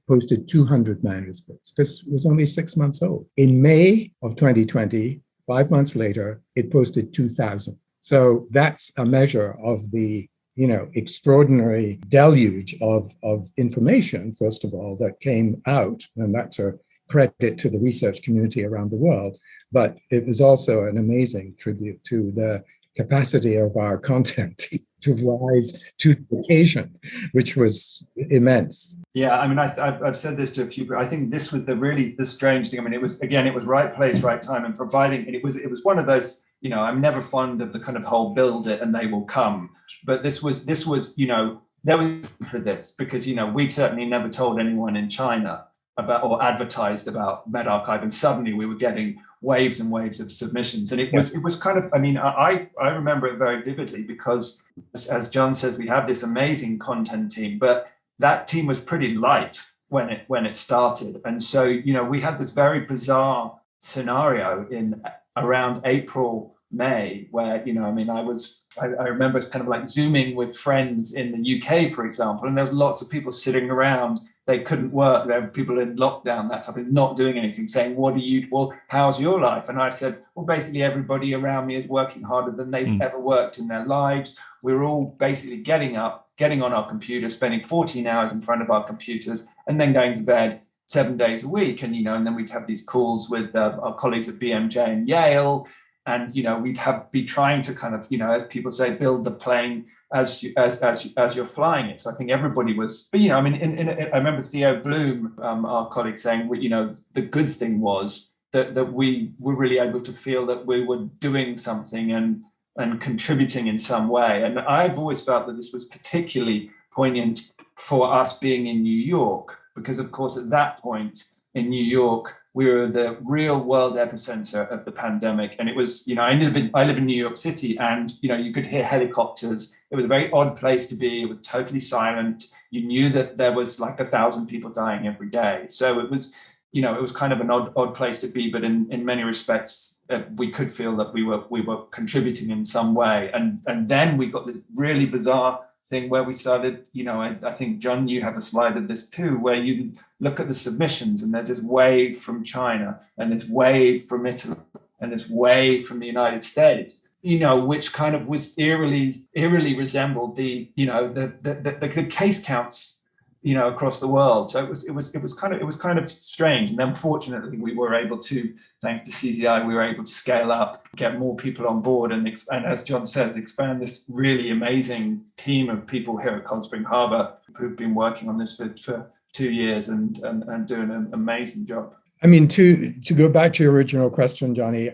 posted 200 manuscripts because it was only 6 months old. In May of 2020, 5 months later, it posted 2,000. So that's a measure of the extraordinary deluge of information, first of all, that came out. And that's a credit to the research community around the world. But it was also an amazing tribute to the capacity of our content to rise to the occasion, which was immense. Yeah, I've said this to a few people. I think this was the strange thing. It was right place, right time, and providing. And it was one of those. I'm never fond of the kind of whole build it and they will come. But this was there was for this because we certainly never told anyone in China about or advertised about medArchive, and suddenly we were getting waves and waves of submissions. And it was kind of, I remember it very vividly because, as John says, we have this amazing content team, but that team was pretty light when it started. And so, we had this very bizarre scenario in around April, May, where, I remember it's kind of like Zooming with friends in the UK, for example, and there was lots of people sitting around. They couldn't work. There were people in lockdown, that type of not doing anything, saying, how's your life? And I said, well, basically everybody around me is working harder than they've ever worked in their lives. We're all basically getting up, getting on our computers, spending 14 hours in front of our computers, and then going to bed 7 days a week. And, and then we'd have these calls with our colleagues at BMJ and Yale. And, we'd be trying to kind of, as people say, build the plane as you're flying it. So I think everybody was, but I remember Theo Bloom, our colleague, saying, the good thing was that we were really able to feel that we were doing something and contributing in some way. And I've always felt that this was particularly poignant for us being in New York, because of course at that point in New York, we were the real world epicenter of the pandemic. And it was, I live in New York City, and, you could hear helicopters. It was a very odd place to be. It was totally silent. You knew that there was like 1,000 people dying every day. So it was, it was kind of an odd place to be, but in many respects, we could feel that we were contributing in some way. And then we got this really bizarre thing where we started, I think, John, you have a slide of this too, where you look at the submissions and there's this wave from China and this wave from Italy and this wave from the United States, which kind of was eerily resembled the case counts, across the world. So it was kind of strange. And then fortunately we were able to, thanks to CZI, we were able to scale up, get more people on board, and as John says, expand this really amazing team of people here at Cold Spring Harbor who've been working on this for 2 years and doing an amazing job. I mean, to go back to your original question, Jonny,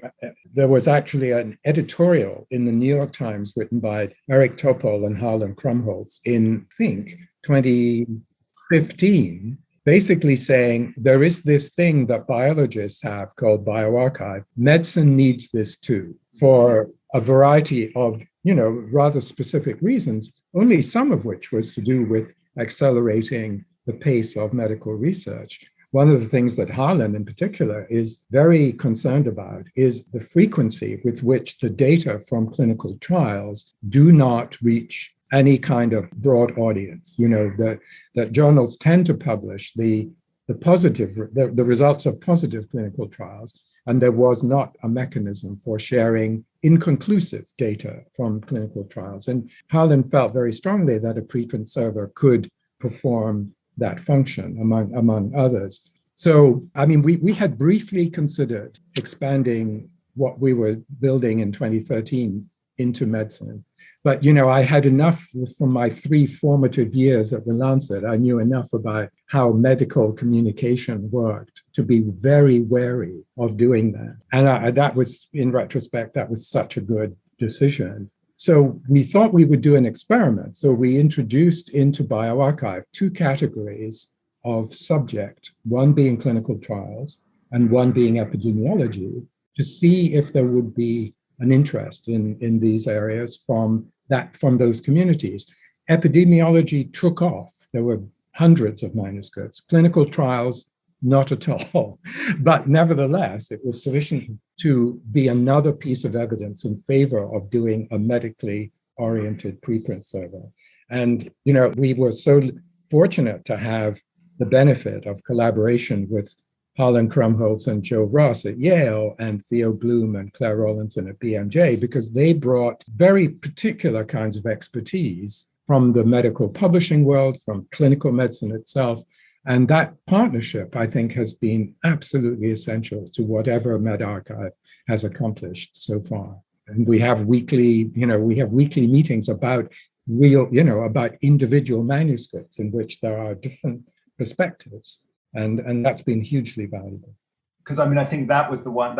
there was actually an editorial in the New York Times written by Eric Topol and Harlan Krumholtz in, I think, 2015, basically saying there is this thing that biologists have called BioRxiv. Medicine needs this too, for a variety of, rather specific reasons, only some of which was to do with accelerating the pace of medical research. One of the things that Harlan in particular is very concerned about is the frequency with which the data from clinical trials do not reach any kind of broad audience. That journals tend to publish the results of positive clinical trials, and there was not a mechanism for sharing inconclusive data from clinical trials. And Harlan felt very strongly that a preprint server could perform that function, among others. So, I mean, we had briefly considered expanding what we were building in 2013 into medicine. But, I had enough from my 3 formative years at the Lancet. I knew enough about how medical communication worked to be very wary of doing that. And that was, in retrospect, that was such a good decision. So we thought we would do an experiment. So we introduced into BioRxiv 2 categories of subject, one being clinical trials and one being epidemiology, to see if there would be an interest in these areas from those communities. Epidemiology took off. There were hundreds of manuscripts. Clinical trials, not at all. But nevertheless, it was sufficient to be another piece of evidence in favor of doing a medically oriented preprint server. And, we were so fortunate to have the benefit of collaboration with Harlan Krumholtz and Joe Ross at Yale and Theo Bloom and Claire Rawlinson at BMJ, because they brought very particular kinds of expertise from the medical publishing world, from clinical medicine itself. And that partnership, I think, has been absolutely essential to whatever medRxiv has accomplished so far. And we have weekly meetings about about individual manuscripts in which there are different perspectives. And that's been hugely valuable. Because I think that was the one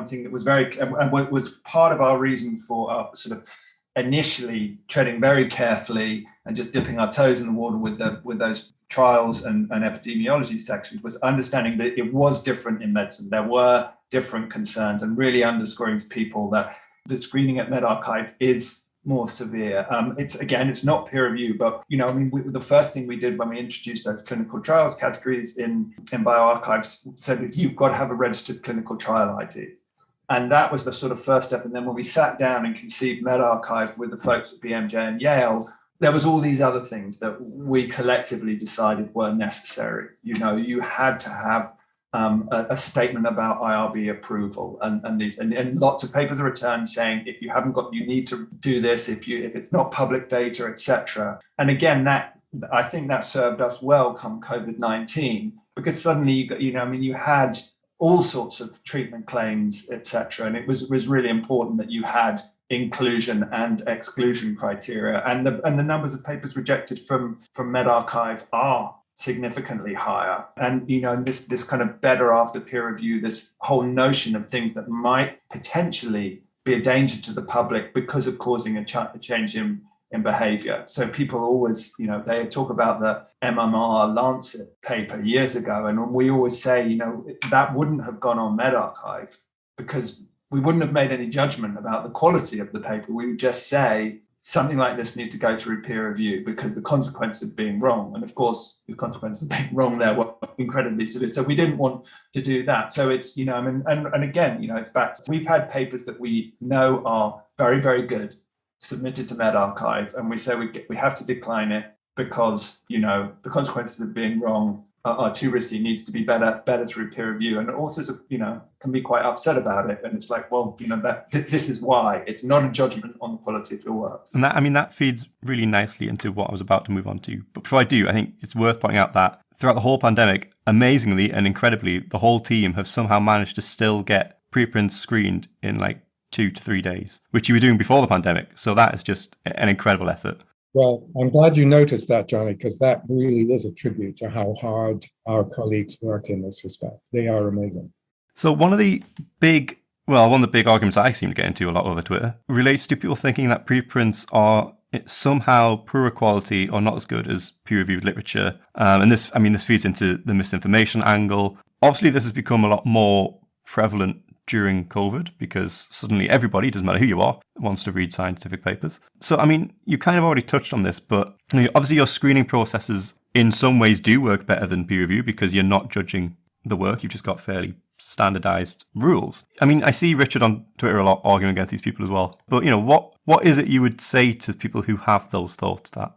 thing that was and what was part of our reason for sort of initially treading very carefully and just dipping our toes in the water with those trials and epidemiology sections, was understanding that it was different in medicine. There were different concerns, and really underscoring to people that the screening at medRxiv is more severe. It's not peer review, but the first thing we did when we introduced those clinical trials categories in BioRxiv said you've got to have a registered clinical trial ID. And that was the sort of first step. And then when we sat down and conceived medRxiv with the folks at BMJ and Yale, there was all these other things that we collectively decided were necessary. You had to have a statement about IRB approval, and lots of papers are returned saying if you haven't got, you need to do this if it's not public data, etc. And again, I think that served us well come COVID-19, because suddenly you had all sorts of treatment claims, etc. And it was really important that you had inclusion and exclusion criteria, and the numbers of papers rejected from medRxiv are significantly higher. And this kind of better after peer review, this whole notion of things that might potentially be a danger to the public because of causing a change in in behavior. So people always, they talk about the MMR Lancet paper years ago. And we always say, that wouldn't have gone on medRxiv because we wouldn't have made any judgment about the quality of the paper. We would just say something like this needs to go through peer review because the consequences of being wrong. And of course, the consequences of being wrong there were incredibly severe. So we didn't want to do that. So it's, and again, it's back to, we've had papers that we know are very, very good submitted to medRxiv, and we say we have to decline it because, the consequences of being wrong are too risky. It needs to be better through peer review. And authors, can be quite upset about it. And it's like, well, this is why. It's not a judgment on the quality of your work. And that feeds really nicely into what I was about to move on to. But before I do, I think it's worth pointing out that throughout the whole pandemic, amazingly and incredibly, the whole team have somehow managed to still get preprints screened in like 2 to 3 days, which you were doing before the pandemic. So that is just an incredible effort. Well, I'm glad you noticed that, Jonny, because that really is a tribute to how hard our colleagues work in this respect. They are amazing. So one of the big arguments I seem to get into a lot over Twitter relates to people thinking that preprints are somehow poorer quality or not as good as peer-reviewed literature. And this feeds into the misinformation angle. Obviously, this has become a lot more prevalent during COVID because suddenly everybody, doesn't matter who you are, wants to read scientific papers. So, you kind of already touched on this, but obviously your screening processes in some ways do work better than peer review because you're not judging the work. You've just got fairly standardized rules. I see Richard on Twitter a lot arguing against these people as well. But, what is it you would say to people who have those thoughts that,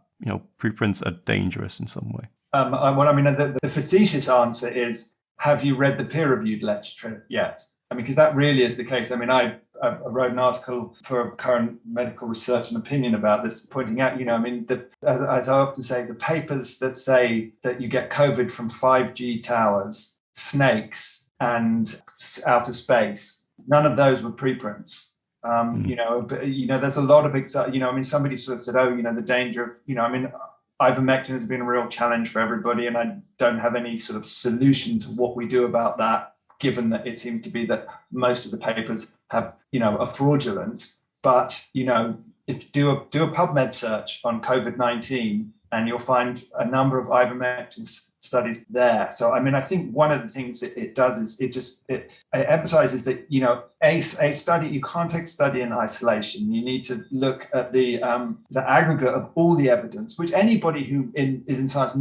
preprints are dangerous in some way? The facetious answer is, have you read the peer-reviewed literature yet? Because that really is the case. I wrote an article for Current Medical Research and Opinion about this, pointing out, as I often say, the papers that say that you get COVID from 5G towers, snakes, and outer space, none of those were preprints. There's a lot of, somebody sort of said, the danger of, ivermectin has been a real challenge for everybody, and I don't have any sort of solution to what we do about that, given that it seems to be that most of the papers have, are fraudulent. But, if do a PubMed search on COVID-19, and you'll find a number of ivermectin studies there. So, I think one of the things that it does is it emphasizes that, a study, you can't take study in isolation. You need to look at the aggregate of all the evidence, which anybody who is in science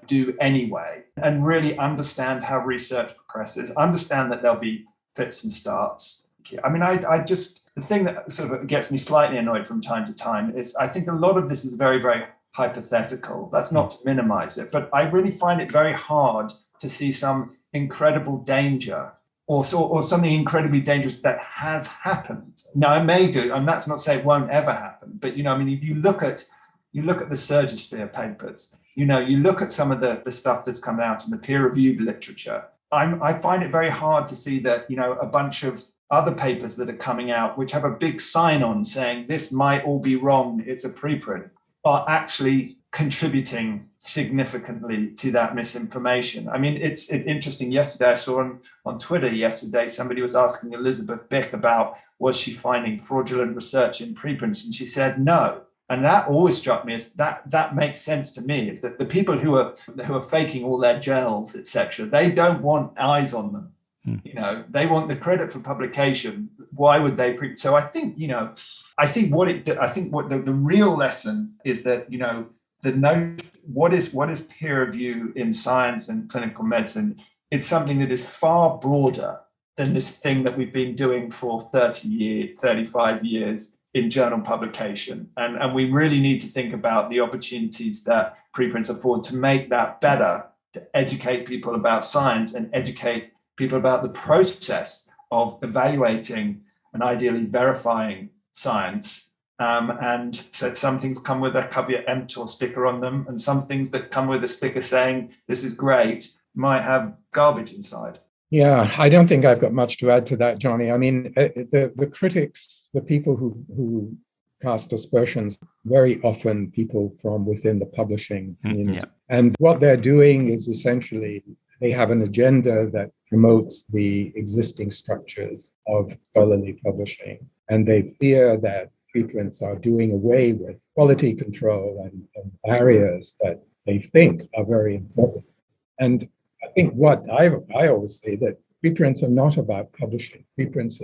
do anyway, and really understand how research progresses, understand that there'll be fits and starts. The thing that sort of gets me slightly annoyed from time to time is I think a lot of this is very, very hypothetical. That's not to minimize it, but I really find it very hard to see some incredible danger or something incredibly dangerous that has happened. Now, it may do, and that's not to say it won't ever happen, but if you look at the Surgisphere papers, you look at some of the stuff that's come out in the peer-reviewed literature. I find it very hard to see that a bunch of other papers that are coming out, which have a big sign on saying this might all be wrong, it's a preprint, are actually contributing significantly to that misinformation. It's interesting. Yesterday, I saw on Twitter somebody was asking Elizabeth Bick about, was she finding fraudulent research in preprints? And she said no. And that always struck me as that makes sense to me, is that the people who are faking all their gels, etc., they don't want eyes on them. They want the credit for publication. Why would they print? So I think what the real lesson is that what is peer review in science and clinical medicine? It's something that is far broader than this thing that we've been doing for 30 years, 35 years in journal publication. And we really need to think about the opportunities that preprints afford to make that better, to educate people about science and educate people about the process of evaluating and ideally verifying science. And so some things come with a caveat emptor sticker on them, and some things that come with a sticker saying this is great might have garbage inside. Yeah, I don't think I've got much to add to that, Jonny. The critics, the people who cast aspersions, very often people from within the publishing community. Yeah. And what they're doing is essentially they have an agenda that promotes the existing structures of scholarly publishing. And they fear that preprints are doing away with quality control and barriers that they think are very important. And I think what I always say that preprints are not about publishing. Preprints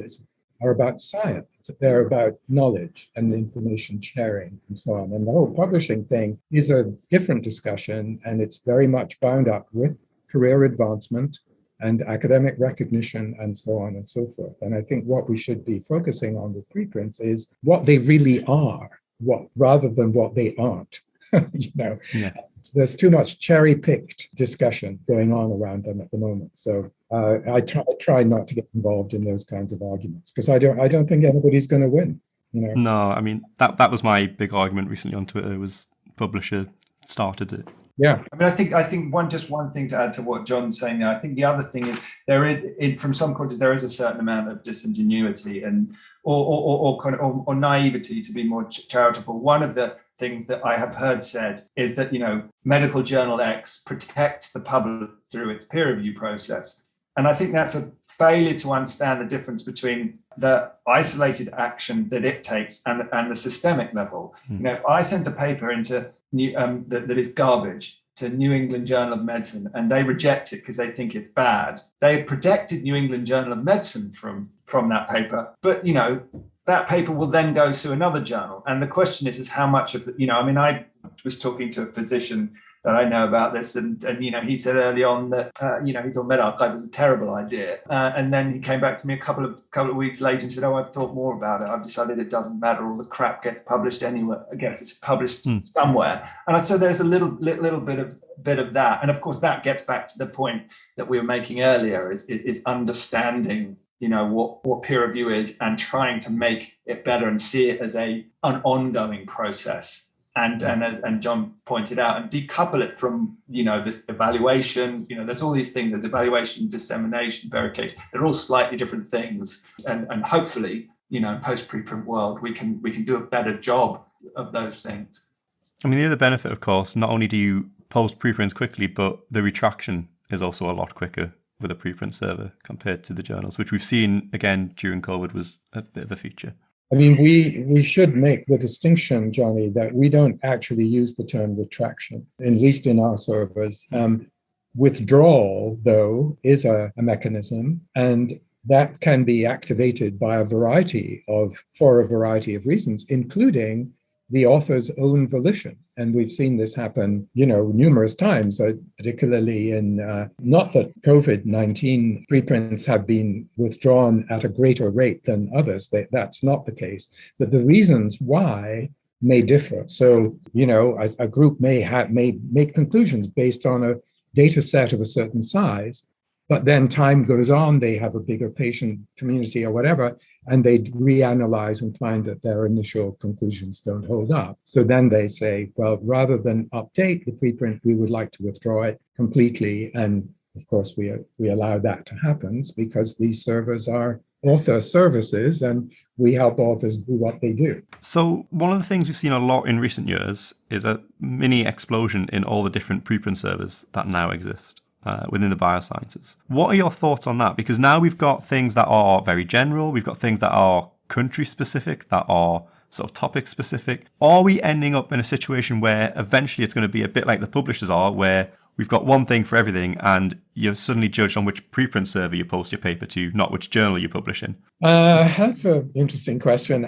are about science. They're about knowledge and information sharing and so on. And the whole publishing thing is a different discussion, and it's very much bound up with career advancement and academic recognition and so on and so forth. And I think what we should be focusing on with preprints is what they really are, rather than what they aren't. Yeah. There's too much cherry-picked discussion going on around them at the moment. So I try not to get involved in those kinds of arguments, because I don't think anybody's going to win. No, I mean that was my big argument recently on Twitter. Was publisher started it. Yeah. I mean, I think one thing to add to what John's saying there. I think the other thing is from some quarters there is a certain amount of disingenuity and or naivety, to be more charitable. One of the things that I have heard said is that medical journal X protects the public through its peer review process, and I think that's a failure to understand the difference between the isolated action that it takes and the systemic level. If I sent a paper into that is garbage to New England Journal of Medicine and they reject it because they think it's bad, they protected New England Journal of Medicine from that paper, but that paper will then go to another journal. And the question is how much of it, I was talking to a physician that I know about this, and he said early on that he thought BioRxiv was a terrible idea, and then he came back to me a couple of weeks later and said, I've thought more about it. I've decided it doesn't matter. All the crap gets published anywhere. It's published somewhere. And so there's a little bit of that. And of course that gets back to the point that we were making earlier: is understanding what peer review is and trying to make it better and see it as an ongoing process. And as John pointed out, and decouple it from this evaluation. There's all these things. There's evaluation, dissemination, verification. They're all slightly different things. And hopefully, post preprint world, we can do a better job of those things. I mean, the other benefit, of course, not only do you post preprints quickly, but the retraction is also a lot quicker with a preprint server compared to the journals, which we've seen again during COVID was a bit of a feature. I mean, we should make the distinction, Jonny, that we don't actually use the term retraction, at least in our servers. Withdrawal, though, is a mechanism, and that can be activated by for a variety of reasons, including the author's own volition. And we've seen this happen, numerous times, particularly in, not that COVID-19 preprints have been withdrawn at a greater rate than others. That's not the case. But the reasons why may differ. So, a group may make conclusions based on a data set of a certain size, but then time goes on, they have a bigger patient community or whatever, and they reanalyze and find that their initial conclusions don't hold up. So then they say, well, rather than update the preprint, we would like to withdraw it completely. And of course, we allow that to happen because these servers are author services and we help authors do what they do. So one of the things we've seen a lot in recent years is a mini explosion in all the different preprint servers that now exist within the biosciences. What are your thoughts on that? Because now we've got things that are very general, we've got things that are country specific, that are sort of topic specific. Are we ending up in a situation where eventually it's going to be a bit like the publishers are, where we've got one thing for everything and you're suddenly judged on which preprint server you post your paper to, not which journal you publish in? That's an interesting question.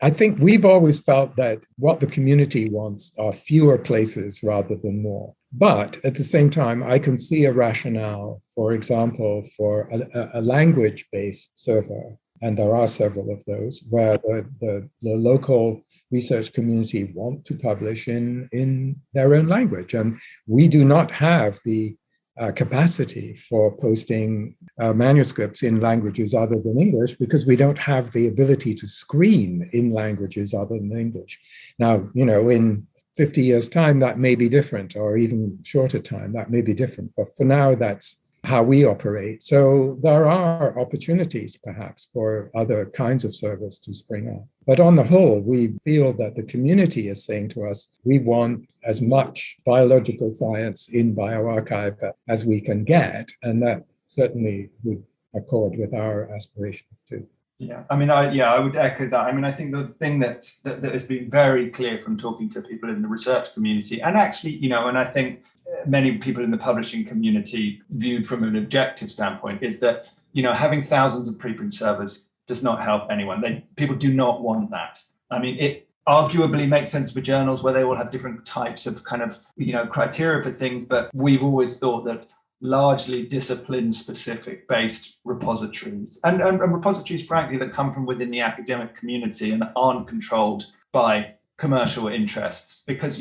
I think we've always felt that what the community wants are fewer places rather than more. But at the same time, I can see a rationale, for example, for a language-based server, and there are several of those, where the local research community want to publish in their own language. And we do not have the capacity for posting manuscripts in languages other than English because we don't have the ability to screen in languages other than English. Now, in 50 years' time, that may be different, or even shorter time, that may be different. But for now, that's how we operate. So there are opportunities, perhaps, for other kinds of servers to spring up. But on the whole, we feel that the community is saying to us, we want as much biological science in BioRxiv as we can get. And that certainly would accord with our aspirations too. Yeah, I mean, I would echo that. I mean, I think the thing that has been very clear from talking to people in the research community, and actually, and I think many people in the publishing community viewed from an objective standpoint, is that, having thousands of preprint servers does not help anyone. People do not want that. I mean, it arguably makes sense for journals where they all have different types of kind of, criteria for things, but we've always thought that largely discipline specific based repositories and repositories, frankly, that come from within the academic community and aren't controlled by commercial interests. Because,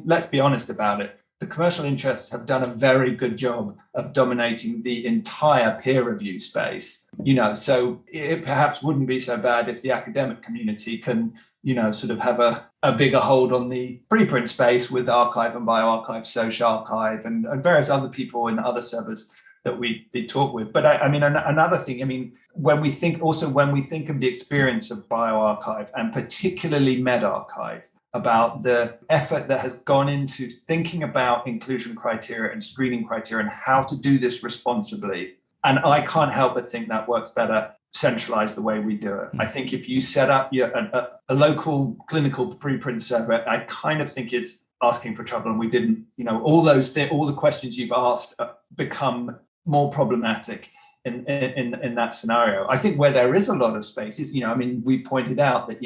let's be honest about it. The commercial interests have done a very good job of dominating the entire peer review space, so it perhaps wouldn't be so bad if the academic community can, sort of have a bigger hold on the preprint space with arXiv and BioRxiv, SocialArchive, and various other people in other servers that we talk with. But I mean, another thing, when we think of the experience of BioRxiv and particularly medRxiv, about the effort that has gone into thinking about inclusion criteria and screening criteria and how to do this responsibly. And I can't help but think that works better centralized the way we do it. I think if you set up a local clinical preprint server, I kind of think is asking for trouble. And we didn't, all the questions you've asked become more problematic in that scenario. I think where there is a lot of space is, we pointed out that,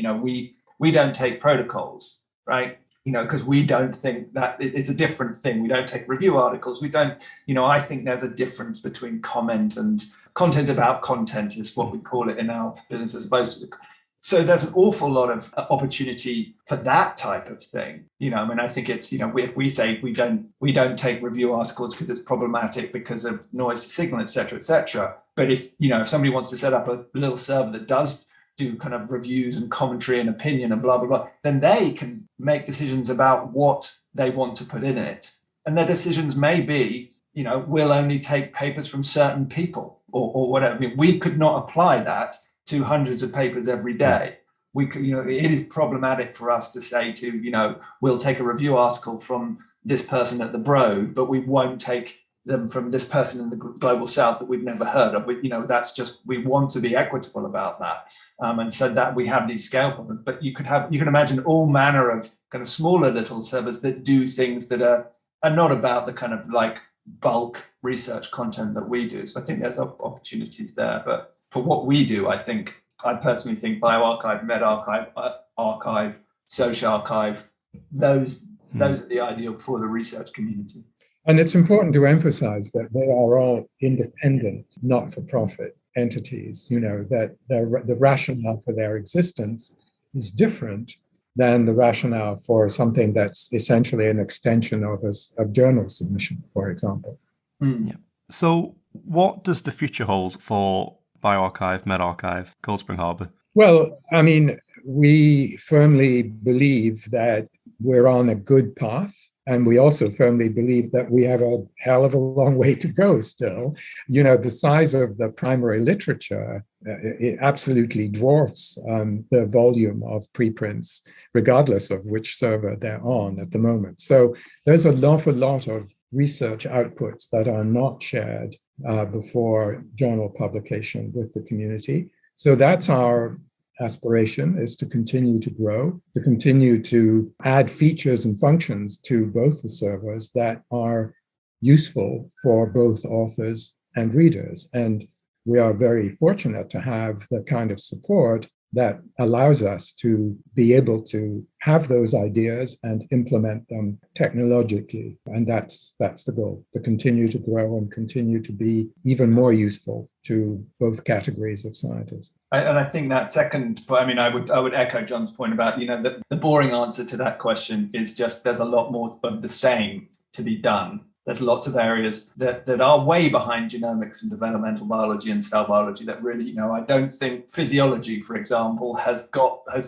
we don't take protocols, right? Because we don't think that it's a different thing. We don't take review articles. We don't, I think there's a difference between comment and content about content is what we call it in our business as opposed to so there's an awful lot of opportunity for that type of thing. I think it's, if we say we don't take review articles because it's problematic because of noise to signal, et cetera, but if somebody wants to set up a little server that does do kind of reviews and commentary and opinion and blah, blah, blah, then they can make decisions about what they want to put in it. And their decisions may be, we'll only take papers from certain people or whatever. We could not apply that to hundreds of papers every day. We could, it is problematic for us to say we'll take a review article from this person at the Broad, but we won't take them from this person in the global south that we've never heard of. That's just, we want to be equitable about that. And so that we have these scale problems, but you can imagine all manner of kind of smaller little servers that do things that are not about the kind of like bulk research content that we do. So I think there's opportunities there, but for what we do, I personally think BioRxiv, medRxiv, arXiv, SocialArchive, those are the ideal for the research community. And it's important to emphasize that they are all independent, not-for-profit entities, that the rationale for their existence is different than the rationale for something that's essentially an extension of journal submission, for example. Yeah. So what does the future hold for BioRxiv, medRxiv, Cold Spring Harbor? Well, we firmly believe that we're on a good path. And we also firmly believe that we have a hell of a long way to go still. The size of the primary literature, it absolutely dwarfs the volume of preprints, regardless of which server they're on at the moment. So there's an awful lot of research outputs that are not shared before journal publication with the community. So that's our aspiration, is to continue to grow, to continue to add features and functions to both the servers that are useful for both authors and readers. And we are very fortunate to have the kind of support that allows us to be able to have those ideas and implement them technologically. And that's the goal, to continue to grow and continue to be even more useful to both categories of scientists. And I think that second point, I would echo John's point about, the boring answer to that question is just there's a lot more of the same to be done. There's lots of areas that are way behind genomics and developmental biology and cell biology that really, I don't think physiology, for example, the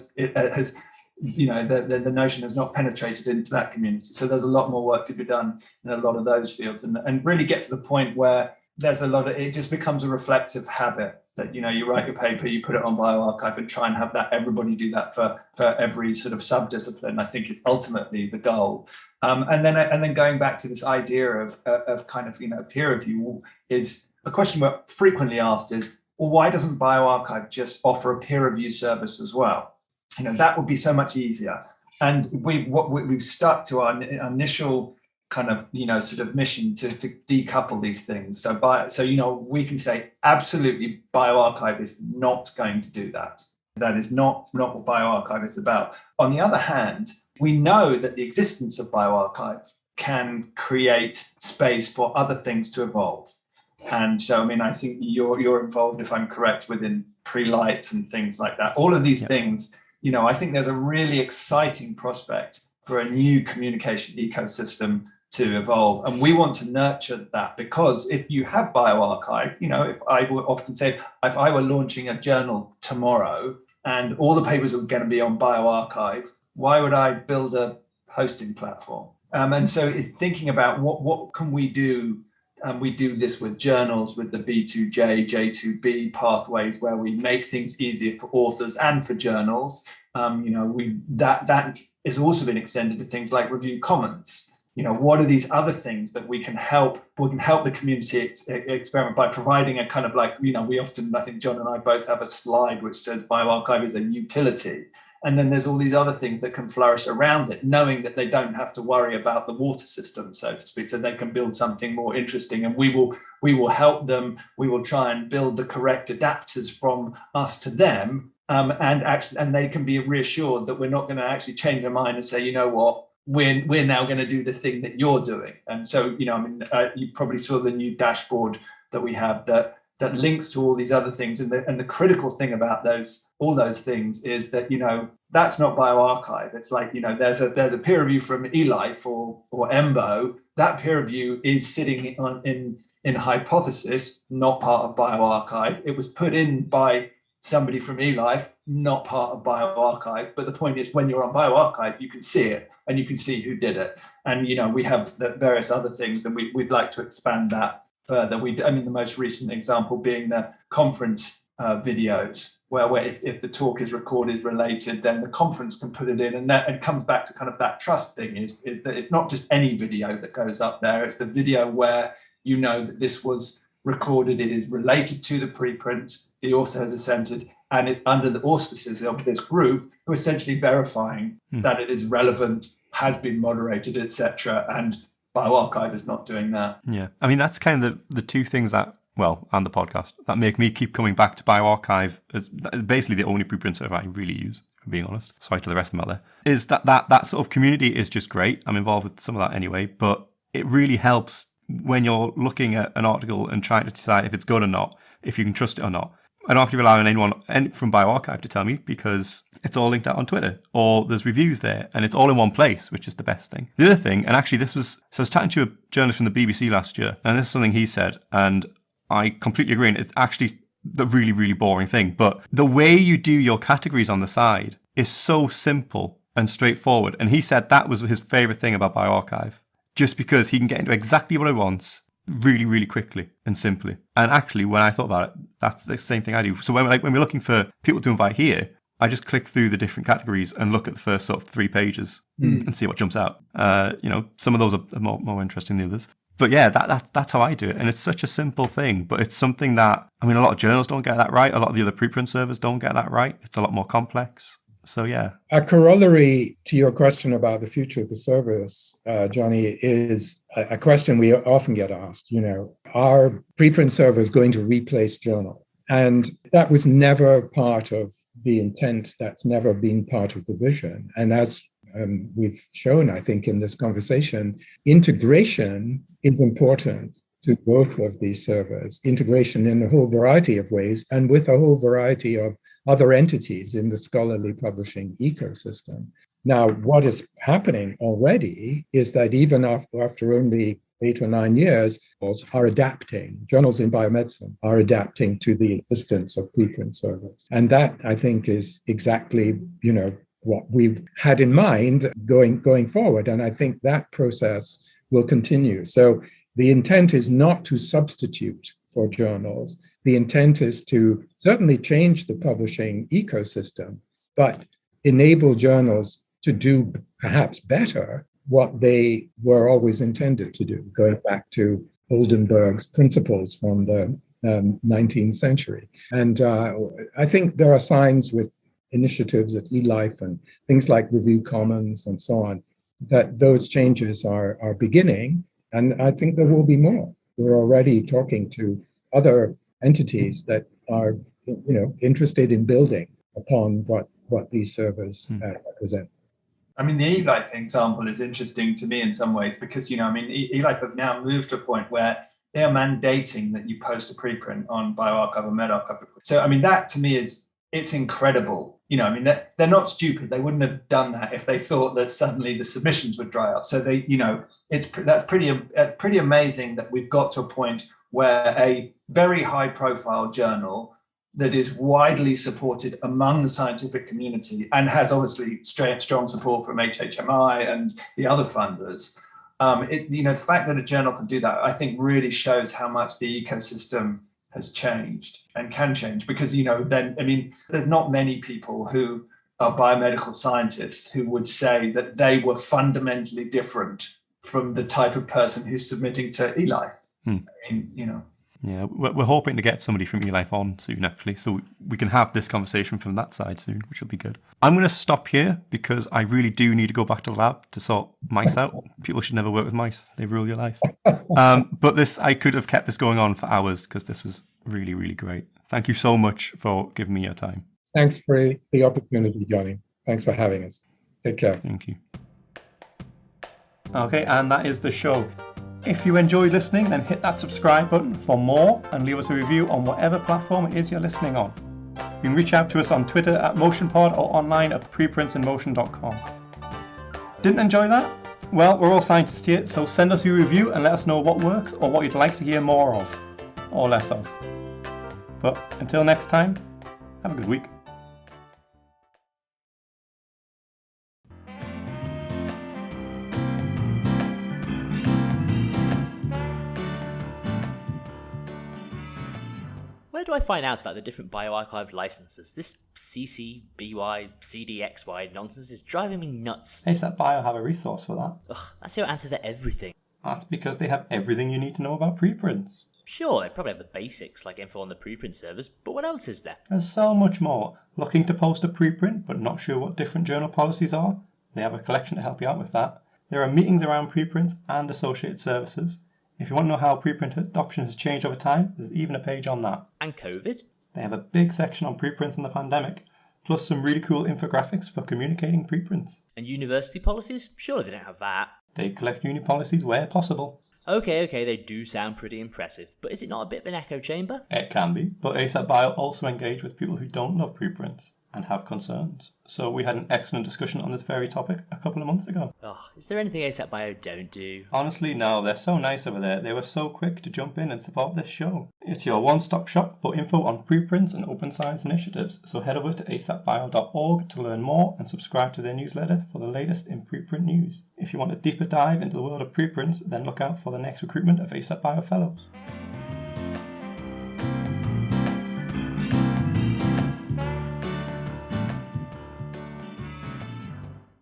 notion has not penetrated into that community. So there's a lot more work to be done in a lot of those fields and really get to the point where there's it just becomes a reflexive habit that, you write your paper, you put it on BioRxiv and try and have that everybody do that for every sort of sub-discipline. I think it's ultimately the goal. And then going back to this idea of kind of, peer review is a question we're frequently asked is, well, why doesn't BioRxiv just offer a peer review service as well? That would be so much easier. And we've stuck to our initial kind of sort of mission to decouple these things. So we can say absolutely BioRxiv is not going to do that. That is not what BioRxiv is about. On the other hand, we know that the existence of BioRxiv can create space for other things to evolve. And so, I think you're involved, if I'm correct, within pre-light and things like that. All of these things, I think there's a really exciting prospect for a new communication ecosystem to evolve. And we want to nurture that, because if you have BioRxiv, if I would often say, if I were launching a journal tomorrow and all the papers are going to be on BioRxiv, why would I build a hosting platform? And so it's thinking about what can we do. We do this with journals, with the B2J, J2B pathways, where we make things easier for authors and for journals. That has also been extended to things like review commons. What are these other things that we can help? We can help the community experiment by providing a kind of like, we often, I think John and I both have a slide which says BioRxiv is a utility. And then there's all these other things that can flourish around it, knowing that they don't have to worry about the water system, so to speak, so they can build something more interesting. And we will help them. We will try and build the correct adapters from us to them, and they can be reassured that we're not going to actually change our mind and say, you know what, we're now going to do the thing that you're doing. And so, you probably saw the new dashboard that we have that links to all these other things. And the critical thing about all those things is that, that's not BioRxiv. It's like, there's a peer review from eLife or EMBO. That peer review is sitting in hypothesis, not part of BioRxiv. It was put in by somebody from eLife, not part of BioRxiv. But the point is, when you're on BioRxiv, you can see it and you can see who did it. And, we have the various other things, and we'd like to expand that further. The most recent example being the conference videos, where if the talk is recorded related, then the conference can put it in, and it comes back to kind of that trust thing, is that it's not just any video that goes up there. It's the video where that this was recorded, it is related to the preprint, the author has assented, and it's under the auspices of this group who are essentially verifying that it is relevant, has been moderated, etc. And BioRxiv is not doing that. Yeah, that's kind of the two things that, and the podcast, that make me keep coming back to BioRxiv as basically the only preprint server I really use, for being honest. Sorry to the rest of them out there. Is that sort of community is just great. I'm involved with some of that anyway, but it really helps when you're looking at an article and trying to decide if it's good or not, if you can trust it or not. I don't have to rely on anyone from BioRxiv to tell me, because it's all linked out on Twitter, or there's reviews there, and it's all in one place, which is the best thing. The other thing, and actually I was chatting to a journalist from the BBC last year, and this is something he said, and I completely agree, and it's actually the really, really boring thing, but the way you do your categories on the side is so simple and straightforward, and he said that was his favourite thing about BioRxiv, just because he can get into exactly what he wants really, really quickly and simply. And actually, when I thought about it, that's the same thing I do. So when we're looking for people to invite here, I just click through the different categories and look at the first sort of 3 pages and see what jumps out. Some of those are more interesting than the others. But yeah, that's how I do it. And it's such a simple thing, but it's something that, a lot of journals don't get that right. A lot of the other preprint servers don't get that right. It's a lot more complex. So yeah. A corollary to your question about the future of the service, Jonny, is a question we often get asked, are preprint servers going to replace journal? And that was never part of the intent. That's never been part of the vision. And as we've shown, I think, in this conversation, integration is important to both of these servers, integration in a whole variety of ways and with a whole variety of other entities in the scholarly publishing ecosystem. Now, what is happening already is that even after only 8 or 9 years, are adapting. Journals in biomedicine are adapting to the existence of preprint servers. And that, I think, is exactly, what we had in mind going forward. And I think that process will continue. So the intent is not to substitute for journals. The intent is to certainly change the publishing ecosystem, but enable journals to do perhaps better what they were always intended to do, going back to Oldenburg's principles from the 19th century. And I think there are signs with initiatives at eLife and things like Review Commons and so on, that those changes are beginning. And I think there will be more. We're already talking to other entities that are, interested in building upon what these servers represent. I mean, the eLife example is interesting to me in some ways because, eLife have now moved to a point where they are mandating that you post a preprint on BioRxiv or medRxiv. So, I mean, that to me it's incredible. They're not stupid. They wouldn't have done that if they thought that suddenly the submissions would dry up. So that's pretty amazing that we've got to a point where a very high profile journal that is widely supported among the scientific community and has obviously strong support from HHMI and the other funders. The fact that a journal can do that, I think really shows how much the ecosystem has changed and can change because, there's not many people who are biomedical scientists who would say that they were fundamentally different from the type of person who's submitting to eLife. Yeah, we're hoping to get somebody from eLife on soon, actually, so we can have this conversation from that side soon, which will be good. I'm going to stop here because I really do need to go back to the lab to sort mice out. People should never work with mice. They rule your life. But I could have kept this going on for hours because this was really, really great. Thank you so much for giving me your time. Thanks for the opportunity, Jonny. Thanks for having us. Take care. Thank you. Okay, and that is the show. If you enjoyed listening, then hit that subscribe button for more and leave us a review on whatever platform it is you're listening on. You can reach out to us on Twitter at MotionPod or online at preprintsandmotion.com. Didn't enjoy that? Well, we're all scientists here, so send us your review and let us know what works or what you'd like to hear more of, or less of. But until next time, have a good week. Where do I find out about the different BioRxiv licenses? This CC, BY, CDXY nonsense is driving me nuts. ASAP Bio have a resource for that. Ugh, that's your answer for everything. That's because they have everything you need to know about preprints. Sure, they probably have the basics, like info on the preprint servers, but what else is there? There's so much more. Looking to post a preprint, but not sure what different journal policies are? They have a collection to help you out with that. There are meetings around preprints and associated services. If you want to know how preprint adoption has changed over time, there's even a page on that. And COVID? They have a big section on preprints and the pandemic, plus some really cool infographics for communicating preprints. And university policies? Surely they don't have that. They collect uni policies where possible. Okay, they do sound pretty impressive, but is it not a bit of an echo chamber? It can be, but ASAP Bio also engage with people who don't love preprints and have concerns. So we had an excellent discussion on this very topic a couple of months ago. Oh, is there anything ASAP Bio don't do? Honestly, no, they're so nice over there. They were so quick to jump in and support this show. It's your one-stop shop for info on preprints and open science initiatives, so head over to asapbio.org to learn more and subscribe to their newsletter for the latest in preprint news. If you want a deeper dive into the world of preprints, then look out for the next recruitment of ASAP Bio Fellows.